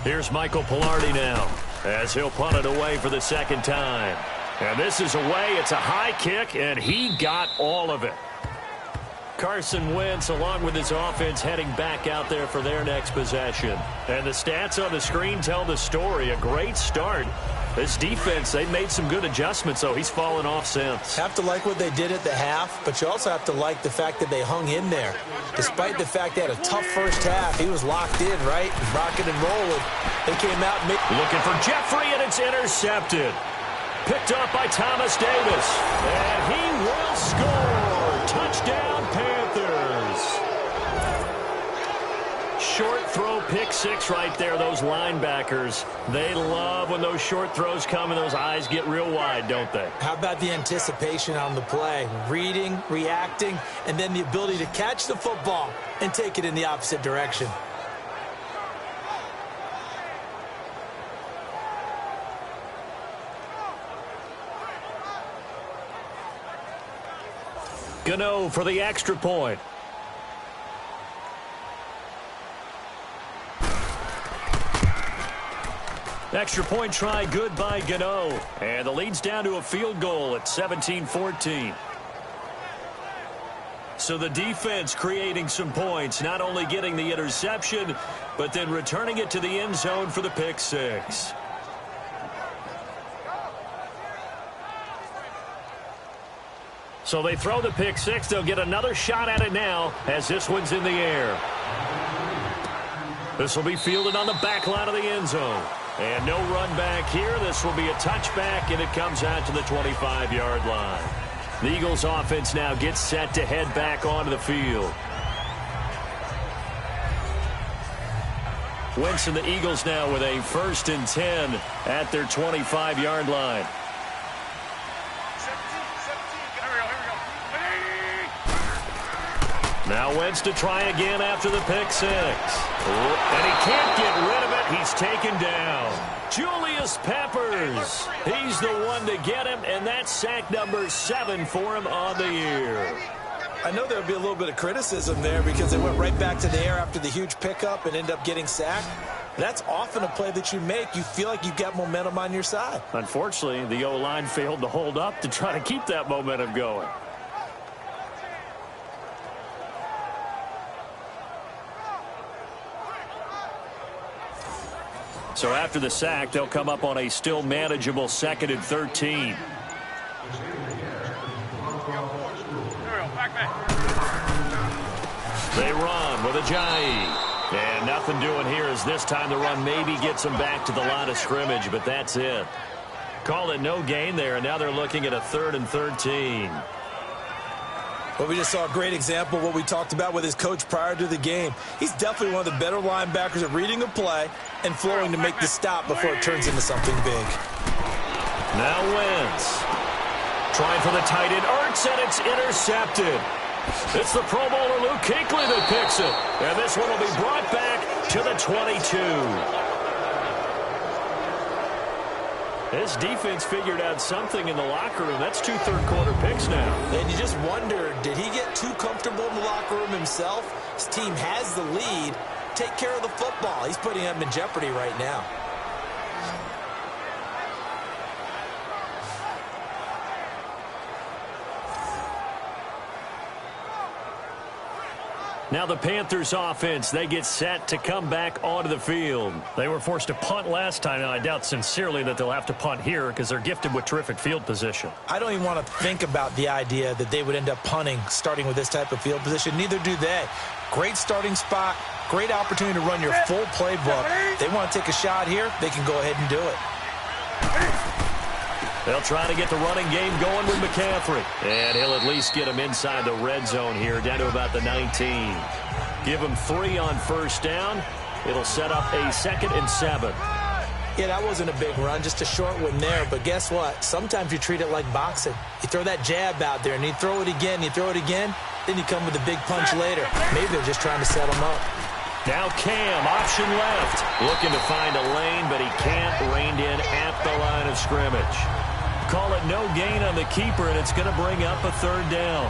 Here's Michael Pilardi now as he'll punt it away for the 2nd time. And this is away. It's a high kick, and he got all of it. Carson Wentz, along with his offense, heading back out there for their next possession. And the stats on the screen tell the story. A great start. This defense, they made some good adjustments, though. He's fallen off since. Have to like what they did at the half, but you also have to like the fact that they hung in there. Despite the fact they had a tough first half, he was locked in, right? Rocking and rolling. They came out and made... Looking for Jeffrey, and it's intercepted. Picked up by Thomas Davis. And he will score. Touchdown, Panthers. Short throw, pick 6 right there. Those linebackers, they love when those short throws come and those eyes get real wide, don't they? How about the anticipation on the play? Reading, reacting, and then the ability to catch the football and take it in the opposite direction. Gano for the extra point. Extra point try good by Gano. And the lead's down to a field goal at 17-14. So the defense creating some points, not only getting the interception, but then returning it to the end zone for the pick 6. So they throw the pick 6. They'll get another shot at it now as this one's in the air. This will be fielded on the back line of the end zone. And no run back here. This will be a touchback, and it comes out to the 25-yard line. The Eagles offense now gets set to head back onto the field. Wentz and the Eagles now with a 1st and 10 at their 25-yard line. Now Wentz to try again after the pick 6. And he can't get rid of it. He's taken down. Julius Peppers. He's the one to get him, and that's sack number 7 for him on the year. I know there'll be a little bit of criticism there because they went right back to the air after the huge pickup and end up getting sacked. That's often a play that you make. You feel like you've got momentum on your side. Unfortunately, the O-line failed to hold up to try to keep that momentum going. So after the sack, they'll come up on a still manageable 2nd and 13. They run with Ajayi. And nothing doing here as this time the run maybe gets them back to the line of scrimmage, but that's it. Call it no gain there, and now they're looking at a 3rd and 13. Well, we just saw a great example of what we talked about with his coach prior to the game. He's definitely one of the better linebackers at reading a play and flowing to make the stop before it turns into something big. Now Wentz. Trying for the tight end, Ertz, and it's intercepted. It's the Pro Bowler Luke Kuechly that picks it. And this one will be brought back to the 22. This defense figured out something in the locker room. That's 2 third-quarter picks now. And you just wonder, did he get too comfortable in the locker room himself? His team has the lead. Take care of the football. He's putting them in jeopardy right now. Now the Panthers offense, they get set to come back onto the field. They were forced to punt last time. Now, I doubt sincerely that they'll have to punt here because they're gifted with terrific field position. I don't even want to think about the idea that they would end up punting starting with this type of field position. Neither do they. Great starting spot, great opportunity to run your full playbook. They want to take a shot here, they can go ahead and do it. They'll try to get the running game going with McCaffrey. And he'll at least get him inside the red zone here, down to about the 19. Give him 3 on first down. It'll set up a 2nd and 7. Yeah, that wasn't a big run, just a short one there. But guess what? Sometimes you treat it like boxing. You throw that jab out there, and you throw it again, then you come with a big punch later. Maybe they're just trying to set him up. Now Cam, option left. Looking to find a lane, but he can't. Reined in at the line of scrimmage. Call it no gain on the keeper, and it's going to bring up a 3rd down.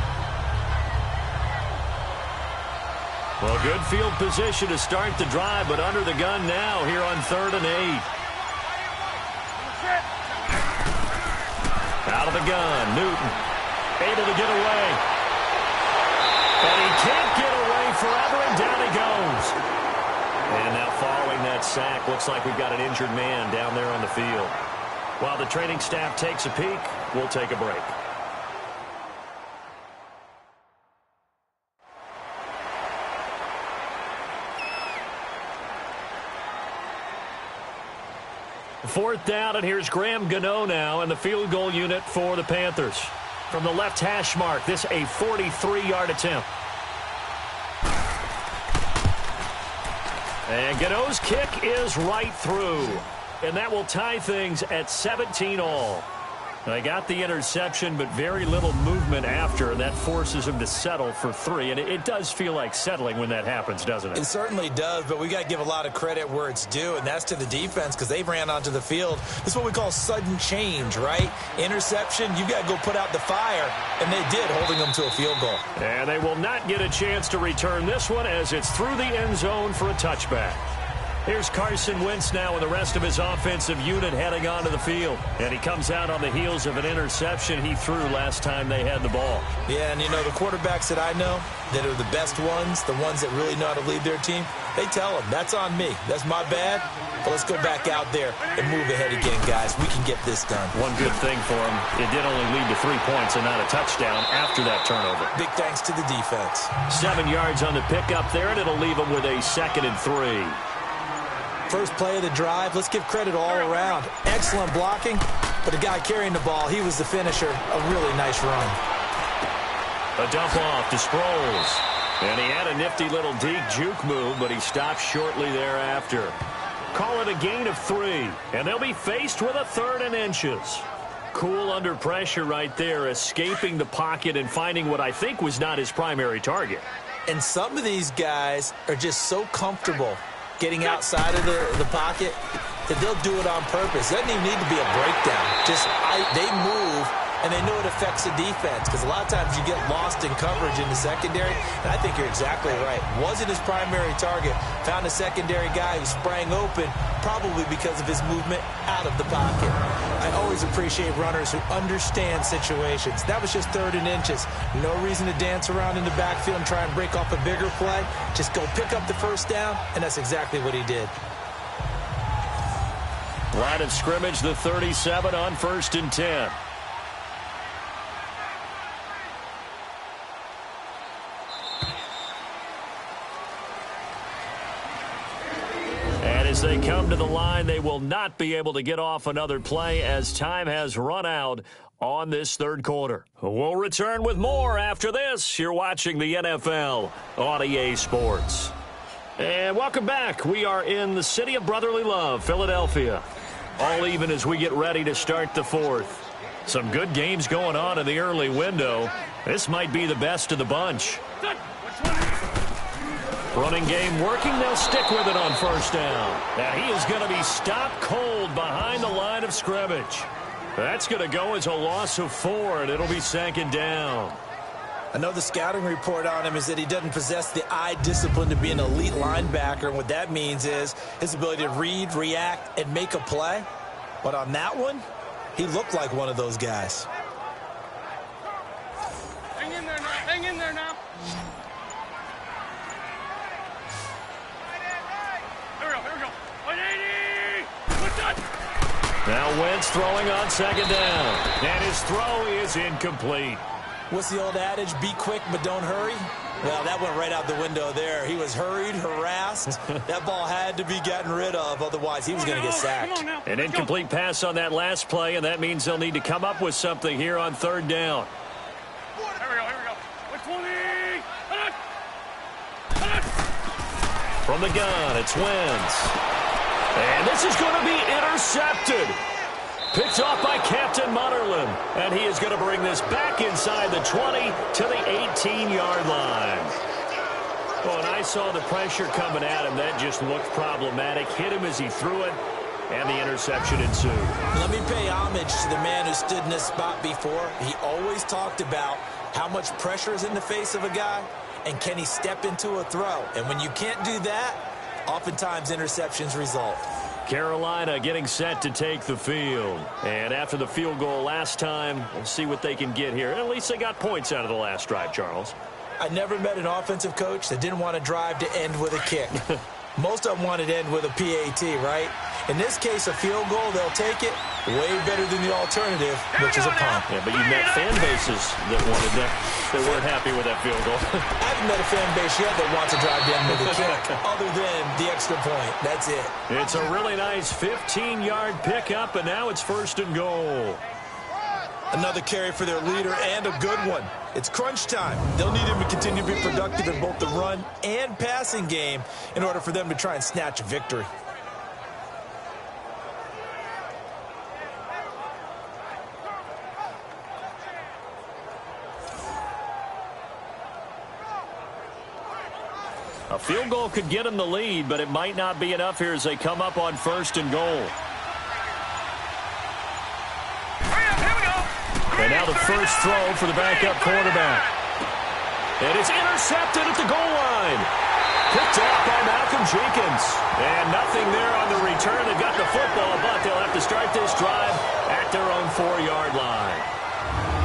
Well, good field position to start the drive, but under the gun now here on 3rd and 8. Out of the gun, Newton able to get away. And he can't get away forever, and down he goes. And now following that sack, looks like we've got an injured man down there on the field. While the training staff takes a peek, we'll take a break. Fourth down, and here's Graham Gano now in the field goal unit for the Panthers. From the left hash mark, this a 43-yard attempt. And Gano's kick is right through. And that will tie things at 17 all. They got the interception, but very little movement after, and that forces him to settle for 3. And it does feel like settling when that happens, doesn't it? It certainly does, but we got to give a lot of credit where it's due, and that's to the defense because they ran onto the field. This is what we call sudden change, right? Interception, you got to go put out the fire, and they did, holding them to a field goal. And they will not get a chance to return this one as it's through the end zone for a touchback. Here's Carson Wentz now with the rest of his offensive unit heading onto the field. And he comes out on the heels of an interception he threw last time they had the ball. Yeah, and you know, the quarterbacks that I know that are the best ones, the ones that really know how to lead their team, they tell them, that's on me. That's my bad. But let's go back out there and move ahead again, guys. We can get this done. One good thing for him, it did only lead to 3 points and not a touchdown after that turnover. Big thanks to the defense. 7 yards on the pickup there, and it'll leave him with a 2nd and 3. First play of the drive, let's give credit all around. Excellent blocking, but the guy carrying the ball, he was the finisher. A really nice run. A dump off to Sproles. And he had a nifty little deep juke move, but he stopped shortly thereafter. Call it a gain of 3, and they'll be faced with a 3rd and inches. Cool under pressure right there, escaping the pocket and finding what I think was not his primary target. And some of these guys are just so comfortable getting outside of the pocket that they'll do it on purpose. It doesn't even need to be a breakdown. Just they move, and they know it affects the defense because a lot of times you get lost in coverage in the secondary, and I think you're exactly right. Wasn't his primary target. Found a secondary guy who sprang open, probably because of his movement out of the pocket. I always appreciate runners who understand situations. That was just 3rd and inches. No reason to dance around in the backfield and try and break off a bigger play. Just go pick up the first down, and that's exactly what he did. Line of scrimmage, the 37 on 1st and 10. And as they come to the line, they will not be able to get off another play as time has run out on this 3rd quarter. We'll return with more after this. You're watching the NFL on EA Sports. And welcome back. We are in the city of brotherly love, Philadelphia. All even as we get ready to start the 4th. Some good games going on in the early window. This might be the best of the bunch. Running game working. They'll stick with it on first down. Now he is going to be stopped cold behind the line of scrimmage. That's going to go as a loss of 4, and it'll be 2nd down. I know the scouting report on him is that he doesn't possess the eye discipline to be an elite linebacker, and what that means is his ability to read, react, and make a play. But on that one, he looked like one of those guys. Hang in there now. Hang in there now. Now Wentz throwing on second down. And his throw is incomplete. What's the old adage? Be quick, but don't hurry. Well, that went right out the window there. He was hurried, harassed. That ball had to be gotten rid of. Otherwise, he was going to get sacked. An incomplete pass on that last play, and that means they'll need to come up with something here on third down. Here we go. 20. From the gun, it's Wentz. And this is going to be intercepted. Picked off by Captain Mutterland. And he is going to bring this back inside the 20 to the 18-yard line. Well, and I saw the pressure coming at him. That just looked problematic. Hit him as he threw it, and the interception ensued. Let me pay homage to the man who stood in this spot before. He always talked about how much pressure is in the face of a guy, and can he step into a throw. And when you can't do that, oftentimes interceptions result. Carolina getting set to take the field. And after the field goal last time, we'll see what they can get here. At least they got points out of the last drive, Charles. I never met an offensive coach that didn't want to drive to end with a kick. Most of them wanted to end with a PAT, right? In this case, a field goal, they'll take it. Way better than the alternative, which is a punt. Yeah, but you met fan bases that wanted that, that weren't happy with that field goal. I haven't met a fan base yet that wants to drive down with a kick, other than the extra point. That's it. It's a really nice 15-yard pickup, and now it's 1st and goal. Another carry for their leader, and a good one. It's crunch time. They'll need him to continue to be productive in both the run and passing game in order for them to try and snatch a victory. A field goal could get them the lead, but it might not be enough here as they come up on 1st and goal. And now the first throw for the backup quarterback. And it's intercepted at the goal line. Picked off by Malcolm Jenkins. And nothing there on the return. They've got the football, but they'll have to start this drive at their own 4-yard line.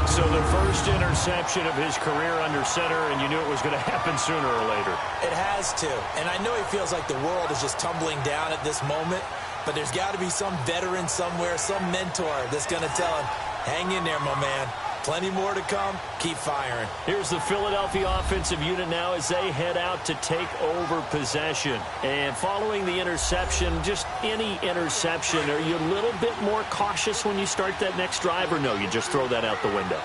So the first interception of his career under center, and you knew it was going to happen sooner or later. It has to. And I know he feels like the world is just tumbling down at this moment, but there's got to be some veteran somewhere, some mentor that's going to tell him, hang in there, my man. Plenty more to come. Keep firing. Here's the Philadelphia offensive unit now as they head out to take over possession. And following the interception, just any interception, are you a little bit more cautious when you start that next drive, or no, you just throw that out the window?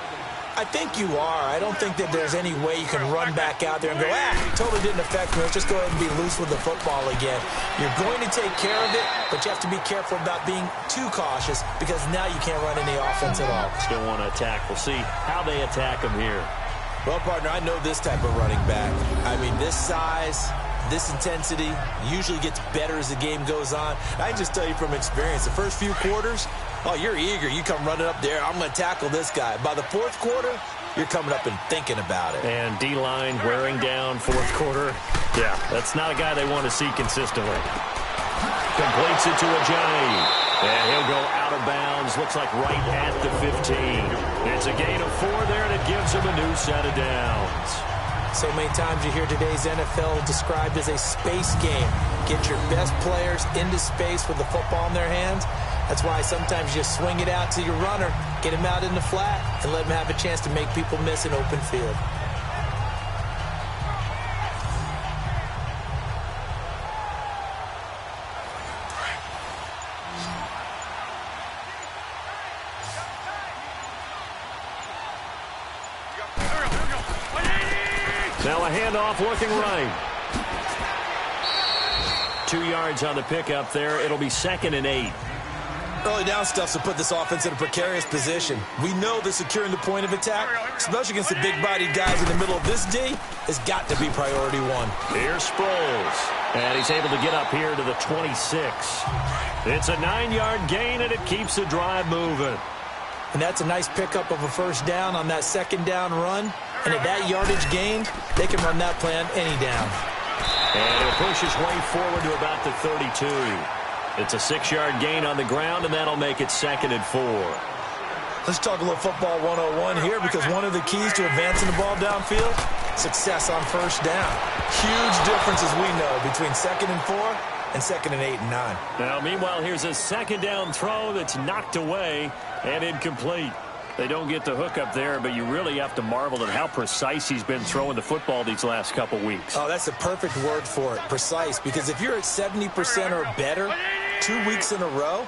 I think you are. I don't think that there's any way you can run back out there and go, totally didn't affect me. Let's just go ahead and be loose with the football again. You're going to take care of it, but you have to be careful about being too cautious because now you can't run any offense at all. Still want to attack. We'll see how they attack them here. Well, partner, I know this type of running back. I mean, this size, this intensity usually gets better as the game goes on. I can just tell you from experience, the first few quarters, oh, you're eager. You come running up there. I'm going to tackle this guy. By the 4th quarter, you're coming up and thinking about it. And D-line wearing down 4th quarter. Yeah, that's not a guy they want to see consistently. Completes it to Ajayi. And he'll go out of bounds. Looks like right at the 15. It's a gain of 4 there, and it gives him a new set of downs. So many times you hear today's NFL described as a space game. Get your best players into space with the football in their hands. That's why sometimes you just swing it out to your runner, get him out in the flat, and let him have a chance to make people miss an open field. Now a handoff looking right. 2 yards on the pickup there. It'll be 2nd and 8. Early down stuff to put this offense in a precarious position. We know that securing the point of attack, especially against the big-bodied guys in the middle of this D, has got to be priority 1. Here's Sproles. And he's able to get up here to the 26. It's a 9-yard gain, and it keeps the drive moving. And that's a nice pickup of a first down on that 2nd down run. And at that yardage gain, they can run that play on any down. And he'll push his way forward to about the 32. It's a 6-yard gain on the ground, and that'll make it 2nd and 4. Let's talk a little football 101 here, because one of the keys to advancing the ball downfield, success on first down. Huge difference, as we know, between 2nd and 4 and 2nd and 8 and 9. Now, meanwhile, here's a second down throw that's knocked away and incomplete. They don't get the hook up there, but you really have to marvel at how precise he's been throwing the football these last couple weeks. Oh, that's a perfect word for it, precise, because if you're at 70% or better 2 weeks in a row,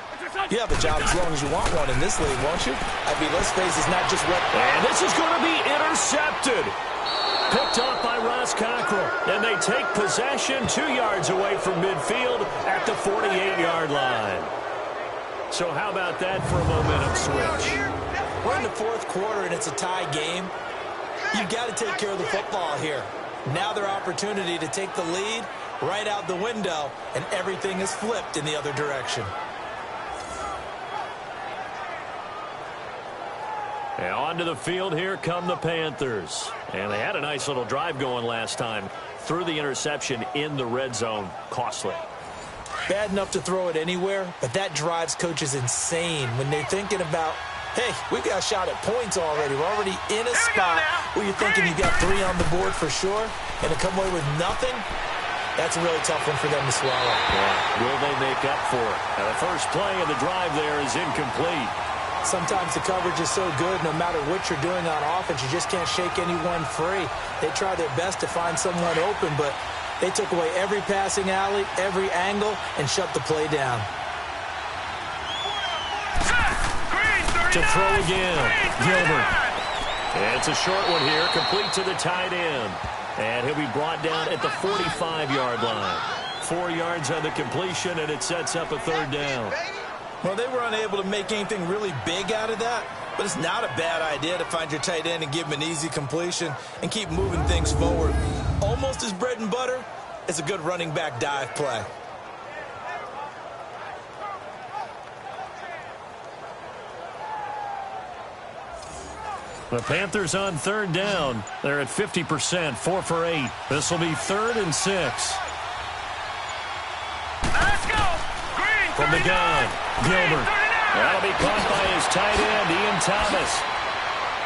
you have a job as long as you want one in this league, won't you? I mean, let's face it, it's not just what... And this is going to be intercepted. Picked off by Ross Cockrell. And they take possession 2 yards away from midfield at the 48-yard line. So how about that for a momentum switch? We're in the 4th quarter, and it's a tie game. You've got to take care of the football here. Now their opportunity to take the lead right out the window, and everything is flipped in the other direction. And onto the field, here come the Panthers. And they had a nice little drive going last time. Threw the interception in the red zone. Costly. Bad enough to throw it anywhere, but that drives coaches insane when they're thinking about, hey, we've got a shot at points already. We're already in a spot where you're thinking you got 3 on the board for sure, and to come away with nothing, that's a really tough one for them to swallow. Yeah. Will they make up for it? Now, the first play of the drive there is incomplete. Sometimes the coverage is so good, no matter what you're doing on offense, you just can't shake anyone free. They try their best to find someone open, but they took away every passing alley, every angle, and shut the play down. To throw again, Gilbert. And it's a short one here, complete to the tight end. And he'll be brought down at the 45-yard line. 4 yards on the completion, and it sets up a 3rd down. Well, they were unable to make anything really big out of that, but it's not a bad idea to find your tight end and give him an easy completion and keep moving things forward. Almost as bread and butter as a good running back dive play. The Panthers on 3rd down. They're at 50%, 4 for 8. This will be 3rd and 6. Let's go! Green, From the gun, Gilbert. That'll be caught by his tight end, Ian Thomas.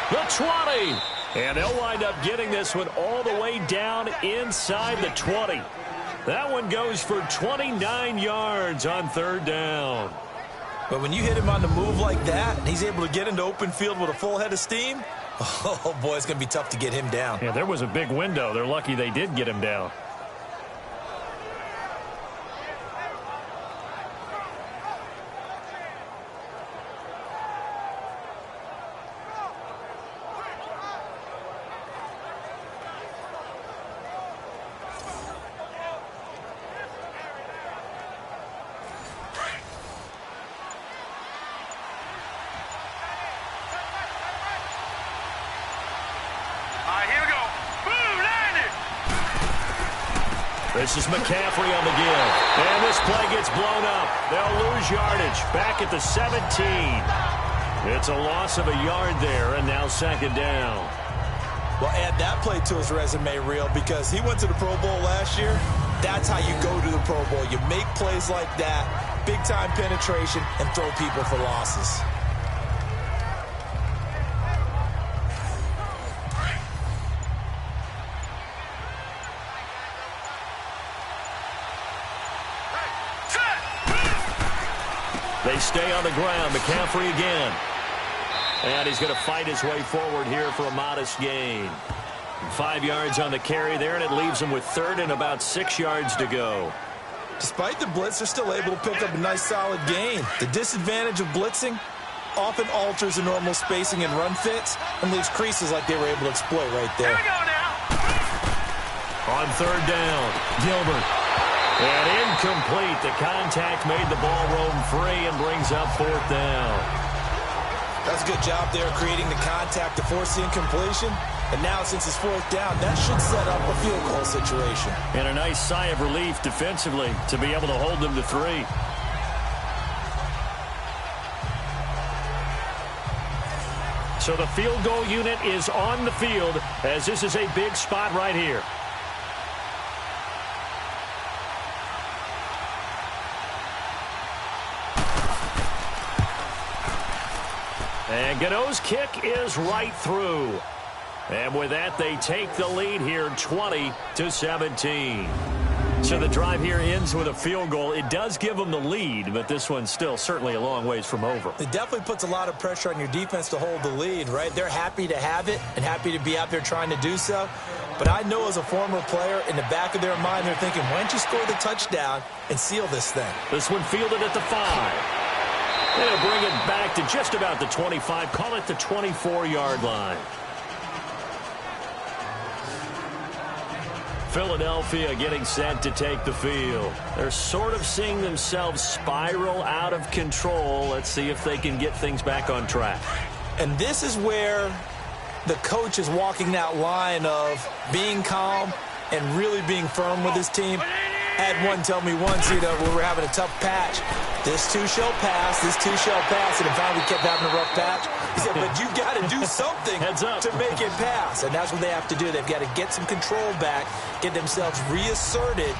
The 20. And they'll wind up getting this one all the way down inside the 20. That one goes for 29 yards on 3rd down. But when you hit him on the move like that, and he's able to get into open field with a full head of steam, oh, boy, it's going to be tough to get him down. Yeah, there was a big window. They're lucky they did get him down. This is McCaffrey on the give. And this play gets blown up. They'll lose yardage back at the 17. It's a loss of a yard there, and now 2nd down. Well, add that play to his resume reel because he went to the Pro Bowl last year. That's how you go to the Pro Bowl. You make plays like that, big-time penetration, and throw people for losses. They stay on the ground. McCaffrey again. And he's going to fight his way forward here for a modest gain. 5 yards on the carry there, and it leaves him with 3rd and about 6 yards to go. Despite the blitz, they're still able to pick up a nice, solid gain. The disadvantage of blitzing often alters the normal spacing and run fits and leaves creases like they were able to exploit right there. Here we go now. On 3rd down, Gilbert. And incomplete. The contact made the ball roam free and brings up 4th down. That's a good job there creating the contact to force the incompletion. And now since it's 4th down, that should set up a field goal situation. And a nice sigh of relief defensively to be able to hold them to 3. So the field goal unit is on the field as this is a big spot right here. And Gano's kick is right through. And with that, they take the lead here 20-17. So the drive here ends with a field goal. It does give them the lead, but this one's still certainly a long ways from over. It definitely puts a lot of pressure on your defense to hold the lead, right? They're happy to have it and happy to be out there trying to do so. But I know as a former player, in the back of their mind, they're thinking, why don't you score the touchdown and seal this thing? This one fielded at the 5. They'll bring it back to just about the 25. Call it the 24-yard line. Philadelphia getting set to take the field. They're sort of seeing themselves spiral out of control. Let's see if they can get things back on track. And this is where the coach is walking that line of being calm and really being firm with his team. I had one tell me once, when we were having a tough patch, this too shall pass, this too shall pass, and finally we kept having a rough patch. He said, but you got to do something to make it pass, and that's what they have to do. They've got to get some control back, get themselves reasserted,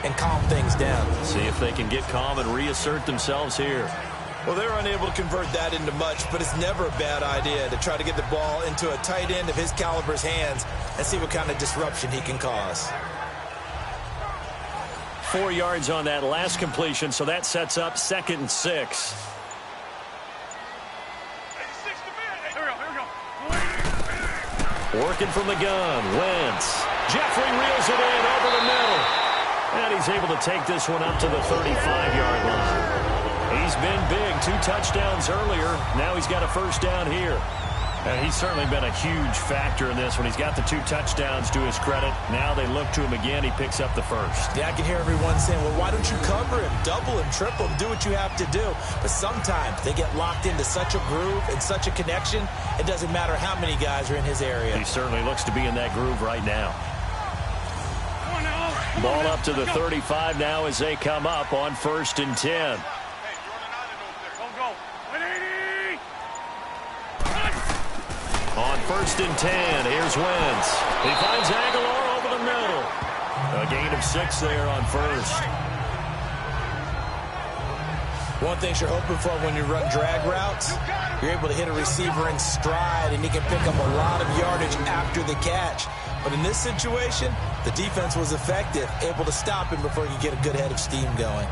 and calm things down. See if they can get calm and reassert themselves here. Well, they're unable to convert that into much, but it's never a bad idea to try to get the ball into a tight end of his caliber's hands and see what kind of disruption he can cause. 4 yards on that last completion, so that sets up 2nd and 6. Working from the gun, Wentz. Jeffrey reels it in over the middle. And he's able to take this one up to the 35-yard line. He's been big, 2 touchdowns earlier. Now he's got a first down here. And he's certainly been a huge factor in this when he's got the 2 touchdowns to his credit. Now they look to him again. He picks up the first. Yeah, I can hear everyone saying, well, why don't you cover him, double him, triple him, do what you have to do. But sometimes they get locked into such a groove and such a connection, it doesn't matter how many guys are in his area. He certainly looks to be in that groove right now. Ball up to the 35 now as they come up on 1st and 10. On 1st and 10, here's Wentz. He finds Aguilar over the middle. A gain of 6 there on 1st. One thing you're hoping for when you run drag routes, you're able to hit a receiver in stride, and he can pick up a lot of yardage after the catch. But in this situation, the defense was effective, able to stop him before he could get a good head of steam going.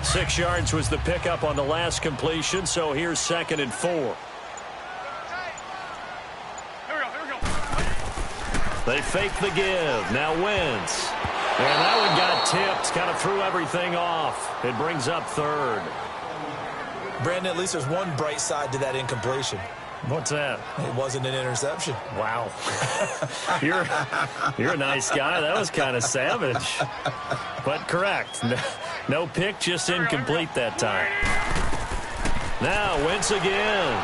Six yards was the pickup on the last completion, so here's 2nd and 4. They fake the give. Now Wentz. And that one got tipped. Kind of threw everything off. It brings up 3rd. Brandon, at least there's one bright side to that incompletion. What's that? It wasn't an interception. Wow. You're a nice guy. That was kind of savage. But correct. No pick, just incomplete that time. Now Wentz again.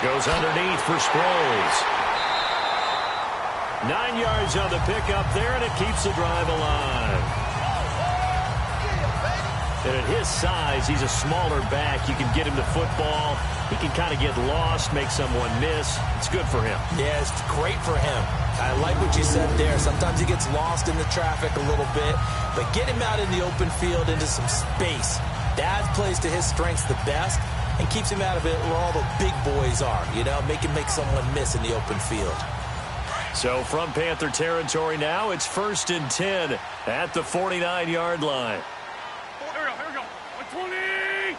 Goes underneath for Sproles. 9 yards on the pickup there, and it keeps the drive alive. And at his size, he's a smaller back. You can get him the football. He can kind of get lost, make someone miss. It's good for him. Yeah, it's great for him. I like what you said there. Sometimes he gets lost in the traffic a little bit, but get him out in the open field into some space. That plays to his strengths the best and keeps him out of it where all the big boys are, make him make someone miss in the open field. So from Panther territory now, it's 1st and 10 at the 49-yard line. Here we go. 120.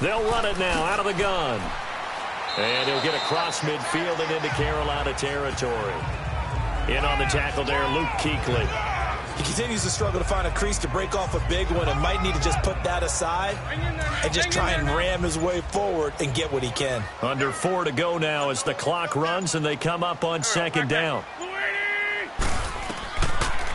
They'll run it now out of the gun. And he'll get across midfield and into Carolina territory. In on the tackle there, Luke Kuechly. He continues to struggle to find a crease to break off a big one and might need to just put that aside and just try and ram his way forward and get what he can. Under 4 to go now as the clock runs and they come up on 2nd down.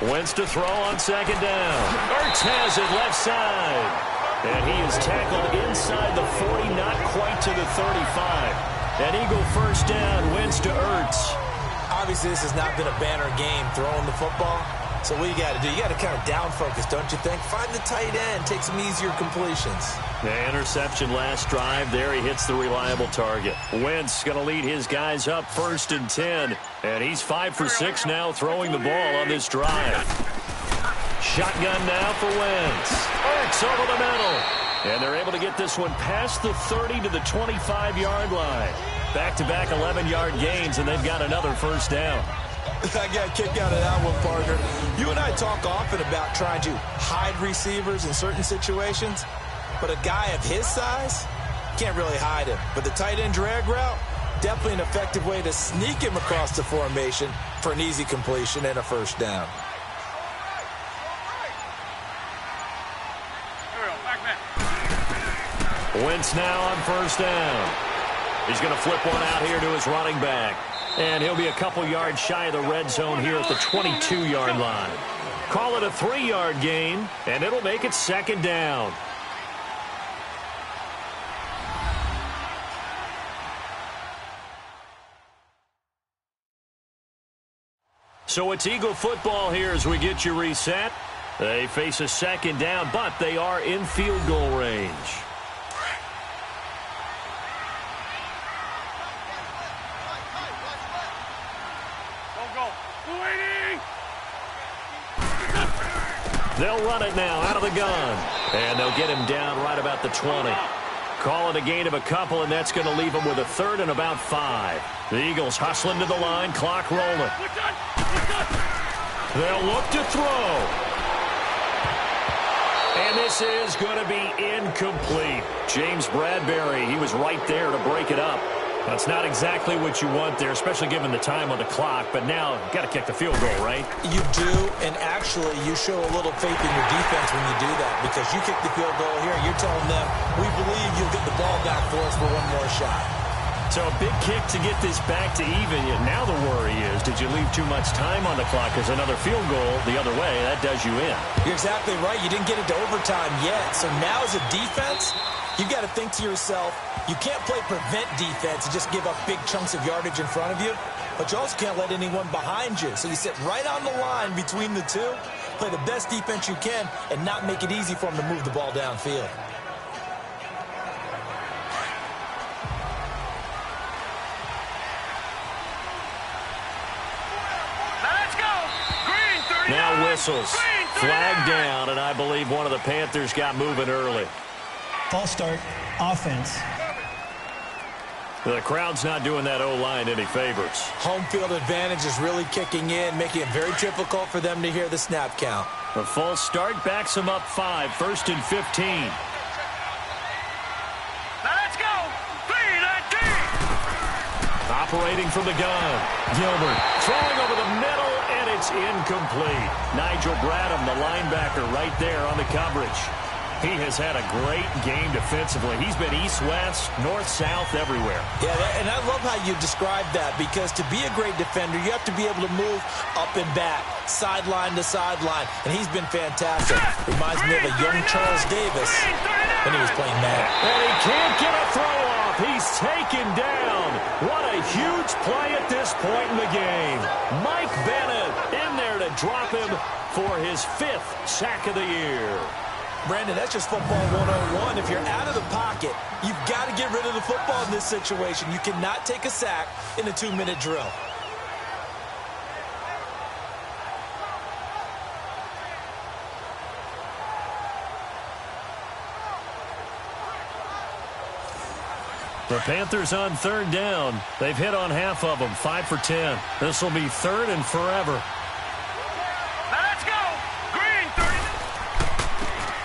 Wentz to throw on 2nd down. Ertz has it left side. And he is tackled inside the 40, not quite to the 35. An Eagle first down, Wentz to Ertz. Obviously, this has not been a banner game throwing the football. So what you got to do, you got to kind of down focus, don't you think? Find the tight end, take some easier completions. The interception last drive. There he hits the reliable target. Wentz going to lead his guys up 1st and 10. And he's 5 for 6 now throwing the ball on this drive. Shotgun now for Wentz. Ertz over the middle. And they're able to get this one past the 30 to the 25-yard line. Back-to-back 11-yard gains, and they've got another first down. I got a kick out of that one, partner. You and I talk often about trying to hide receivers in certain situations, but a guy of his size can't really hide him. But the tight end drag route, definitely an effective way to sneak him across the formation for an easy completion and a first down. Wentz now on first down. He's going to flip one out here to his running back. And he'll be a couple yards shy of the red zone here at the 22-yard line. Call it a 3-yard gain, and it'll make it second down. So it's Eagle football here as we get you reset. They face a second down, but they are in field goal range. They'll run it now out of the gun. And they'll get him down right about the 20. Call it a gain of a couple, and that's going to leave him with a third and about 5. The Eagles hustling to the line, clock rolling. They'll look to throw. And this is going to be incomplete. James Bradbury, he was right there to break it up. That's not exactly what you want there, especially given the time on the clock. But now, you've got to kick the field goal, right? You do, and actually, you show a little faith in your defense when you do that, because you kick the field goal here, and you're telling them, we believe you'll get the ball back for us for one more shot. So a big kick to get this back to even. Now the worry is, did you leave too much time on the clock? Because another field goal the other way, that does you in. You're exactly right. You didn't get it to overtime yet. So now as a defense, you've got to think to yourself, you can't play prevent defense and just give up big chunks of yardage in front of you, but you also can't let anyone behind you. So you sit right on the line between the two, play the best defense you can, and not make it easy for them to move the ball downfield. Now whistles. Flag down, and I believe one of the Panthers got moving early. False start, offense. The crowd's not doing that O-line any favors. Home field advantage is really kicking in, making it very difficult for them to hear the snap count. The false start backs them up 5, 1st and 15. Let's go! Operating from the gun. Gilbert throwing over the middle, and it's incomplete. Nigel Bradham, the linebacker, right there on the coverage. He has had a great game defensively. He's been east-west, north-south, everywhere. Yeah, and I love how you described that, because to be a great defender, you have to be able to move up and back, sideline to sideline, and he's been fantastic. Reminds me of a young Charles Davis when he was playing Madden. And he can't get a throw off. He's taken down. What a huge play at this point in the game. Mike Bennett in there to drop him for his 5th sack of the year. Brandon, that's just football 101. If you're out of the pocket, you've got to get rid of the football in this situation. You cannot take a sack in a 2-minute drill. The Panthers on 3rd down. They've hit on half of them, 5 for 10. This will be 3rd and forever.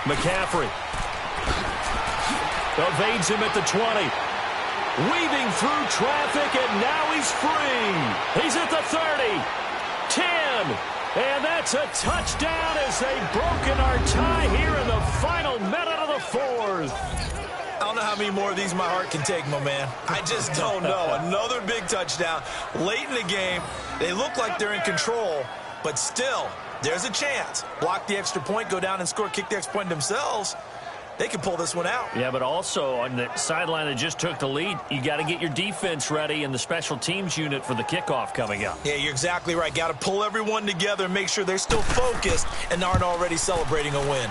McCaffrey evades him at the 20. Weaving through traffic, and now he's free. He's at the 30. 10. And that's a touchdown as they've broken our tie here in the final minute of the 4th. I don't know how many more of these my heart can take, my man. I just don't know. Another big touchdown late in the game. They look like they're in control, but still, there's a chance. Block the extra point, go down and score, kick the extra point themselves. They can pull this one out. Yeah, but also on the sideline that just took the lead, you got to get your defense ready and the special teams unit for the kickoff coming up. Yeah, you're exactly right. Got to pull everyone together and make sure they're still focused and aren't already celebrating a win.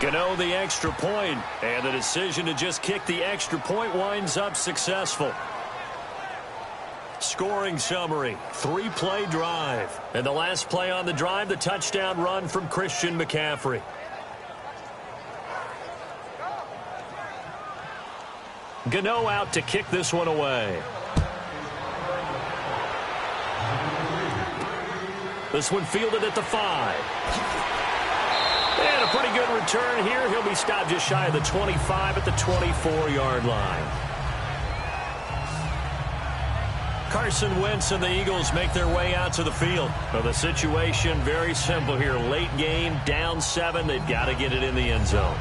Gano the extra point, and the decision to just kick the extra point winds up successful. Scoring summary, 3-play drive. And the last play on the drive, the touchdown run from Christian McCaffrey. Gano out to kick this one away. This one fielded at the 5. And a pretty good return here. He'll be stopped just shy of the 25 at the 24-yard line. Carson Wentz and the Eagles make their way out to the field. Well, the situation very simple here. Late game, down 7. They've got to get it in the end zone.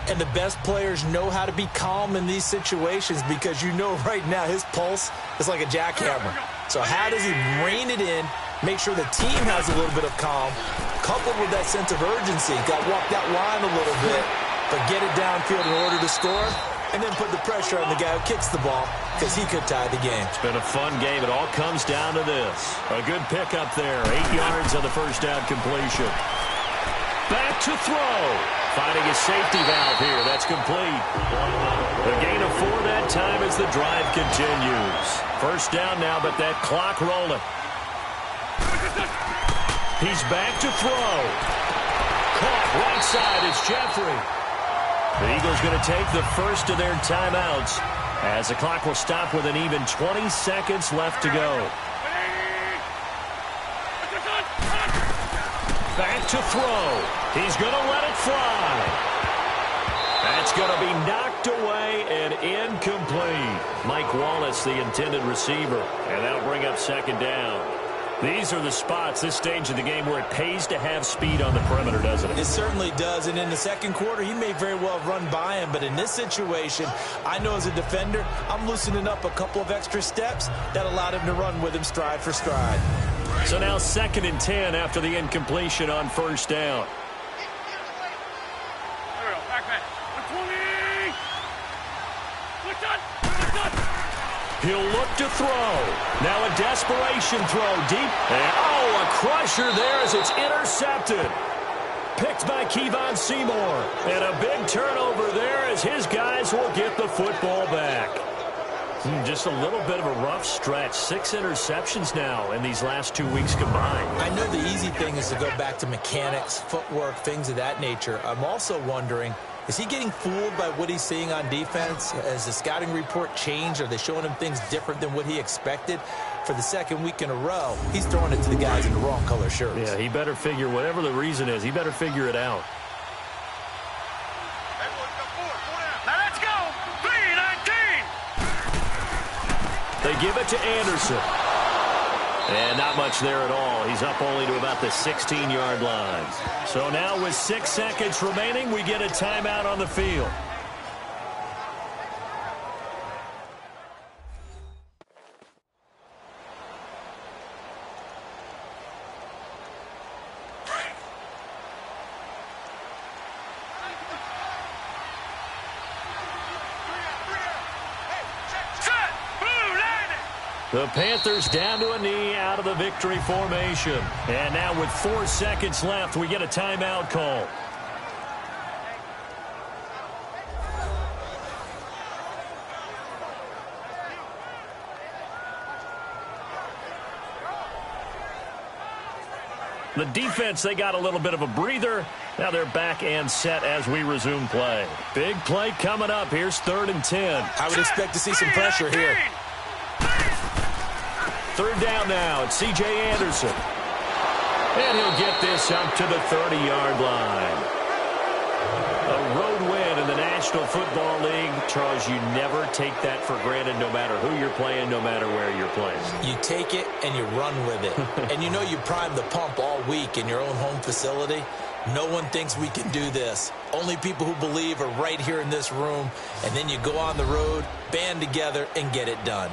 And the best players know how to be calm in these situations because you know right now his pulse is like a jackhammer. So how does he rein it in, make sure the team has a little bit of calm, coupled with that sense of urgency, got to walk that line a little bit, but get it downfield in order to score, and then put the pressure on the guy who kicks the ball because he could tie the game. It's been a fun game. It all comes down to this. A good pickup there. 8 yards on the first down completion. Back to throw. Finding his safety valve here. That's complete. A gain of 4 that time as the drive continues. First down now, but that clock rolling. He's back to throw. Caught right side is Jeffrey. The Eagles going to take the first of their timeouts as the clock will stop with an even 20 seconds left to go. Back to throw. He's going to let it fly. That's going to be knocked away and incomplete. Mike Wallace, the intended receiver, and that'll bring up second down. These are the spots, this stage of the game, where it pays to have speed on the perimeter, doesn't it? It certainly does, and in the second quarter, he may very well run by him, but in this situation, I know as a defender, I'm loosening up a couple of extra steps that allowed him to run with him stride for stride. So now 2nd and 10 after the incompletion on first down. He'll look to throw. Now a desperation throw deep. And, a crusher there as it's intercepted. Picked by Kevon Seymour. And a big turnover there as his guys will get the football back. Just a little bit of a rough stretch. 6 interceptions now in these last 2 weeks combined. I know the easy thing is to go back to mechanics, footwork, things of that nature. I'm also wondering, is he getting fooled by what he's seeing on defense? Has the scouting report changed? Are they showing him things different than what he expected? For the second week in a row, he's throwing it to the guys in the wrong color shirts. Yeah, he better figure, whatever the reason is, he better figure it out. They give it to Anderson. And not much there at all. He's up only to about the 16-yard line. So now with 6 seconds remaining, we get a timeout on the field. The Panthers down to a knee out of the victory formation. And now with 4 seconds left, we get a timeout call. The defense, they got a little bit of a breather. Now they're back and set as we resume play. Big play coming up. Here's 3rd and 10. I would expect to see some pressure here. 3rd down now. It's C.J. Anderson. And he'll get this up to the 30-yard line. A road win in the National Football League. Charles, you never take that for granted no matter who you're playing, no matter where you're playing. You take it and you run with it. And you know you primed the pump all week in your own home facility. No one thinks we can do this. Only people who believe are right here in this room. And then you go on the road, band together, and get it done.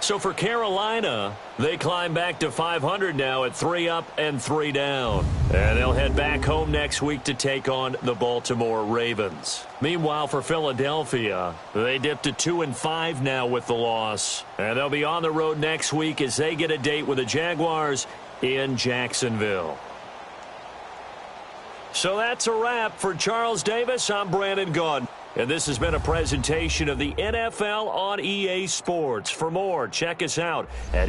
So for Carolina, they climb back to 500 now at 3 up and 3 down. And they'll head back home next week to take on the Baltimore Ravens. Meanwhile, for Philadelphia, they dip to 2-5 now with the loss. And they'll be on the road next week as they get a date with the Jaguars in Jacksonville. So that's a wrap. For Charles Davis, I'm Brandon Gaudin. And this has been a presentation of the NFL on EA Sports. For more, check us out at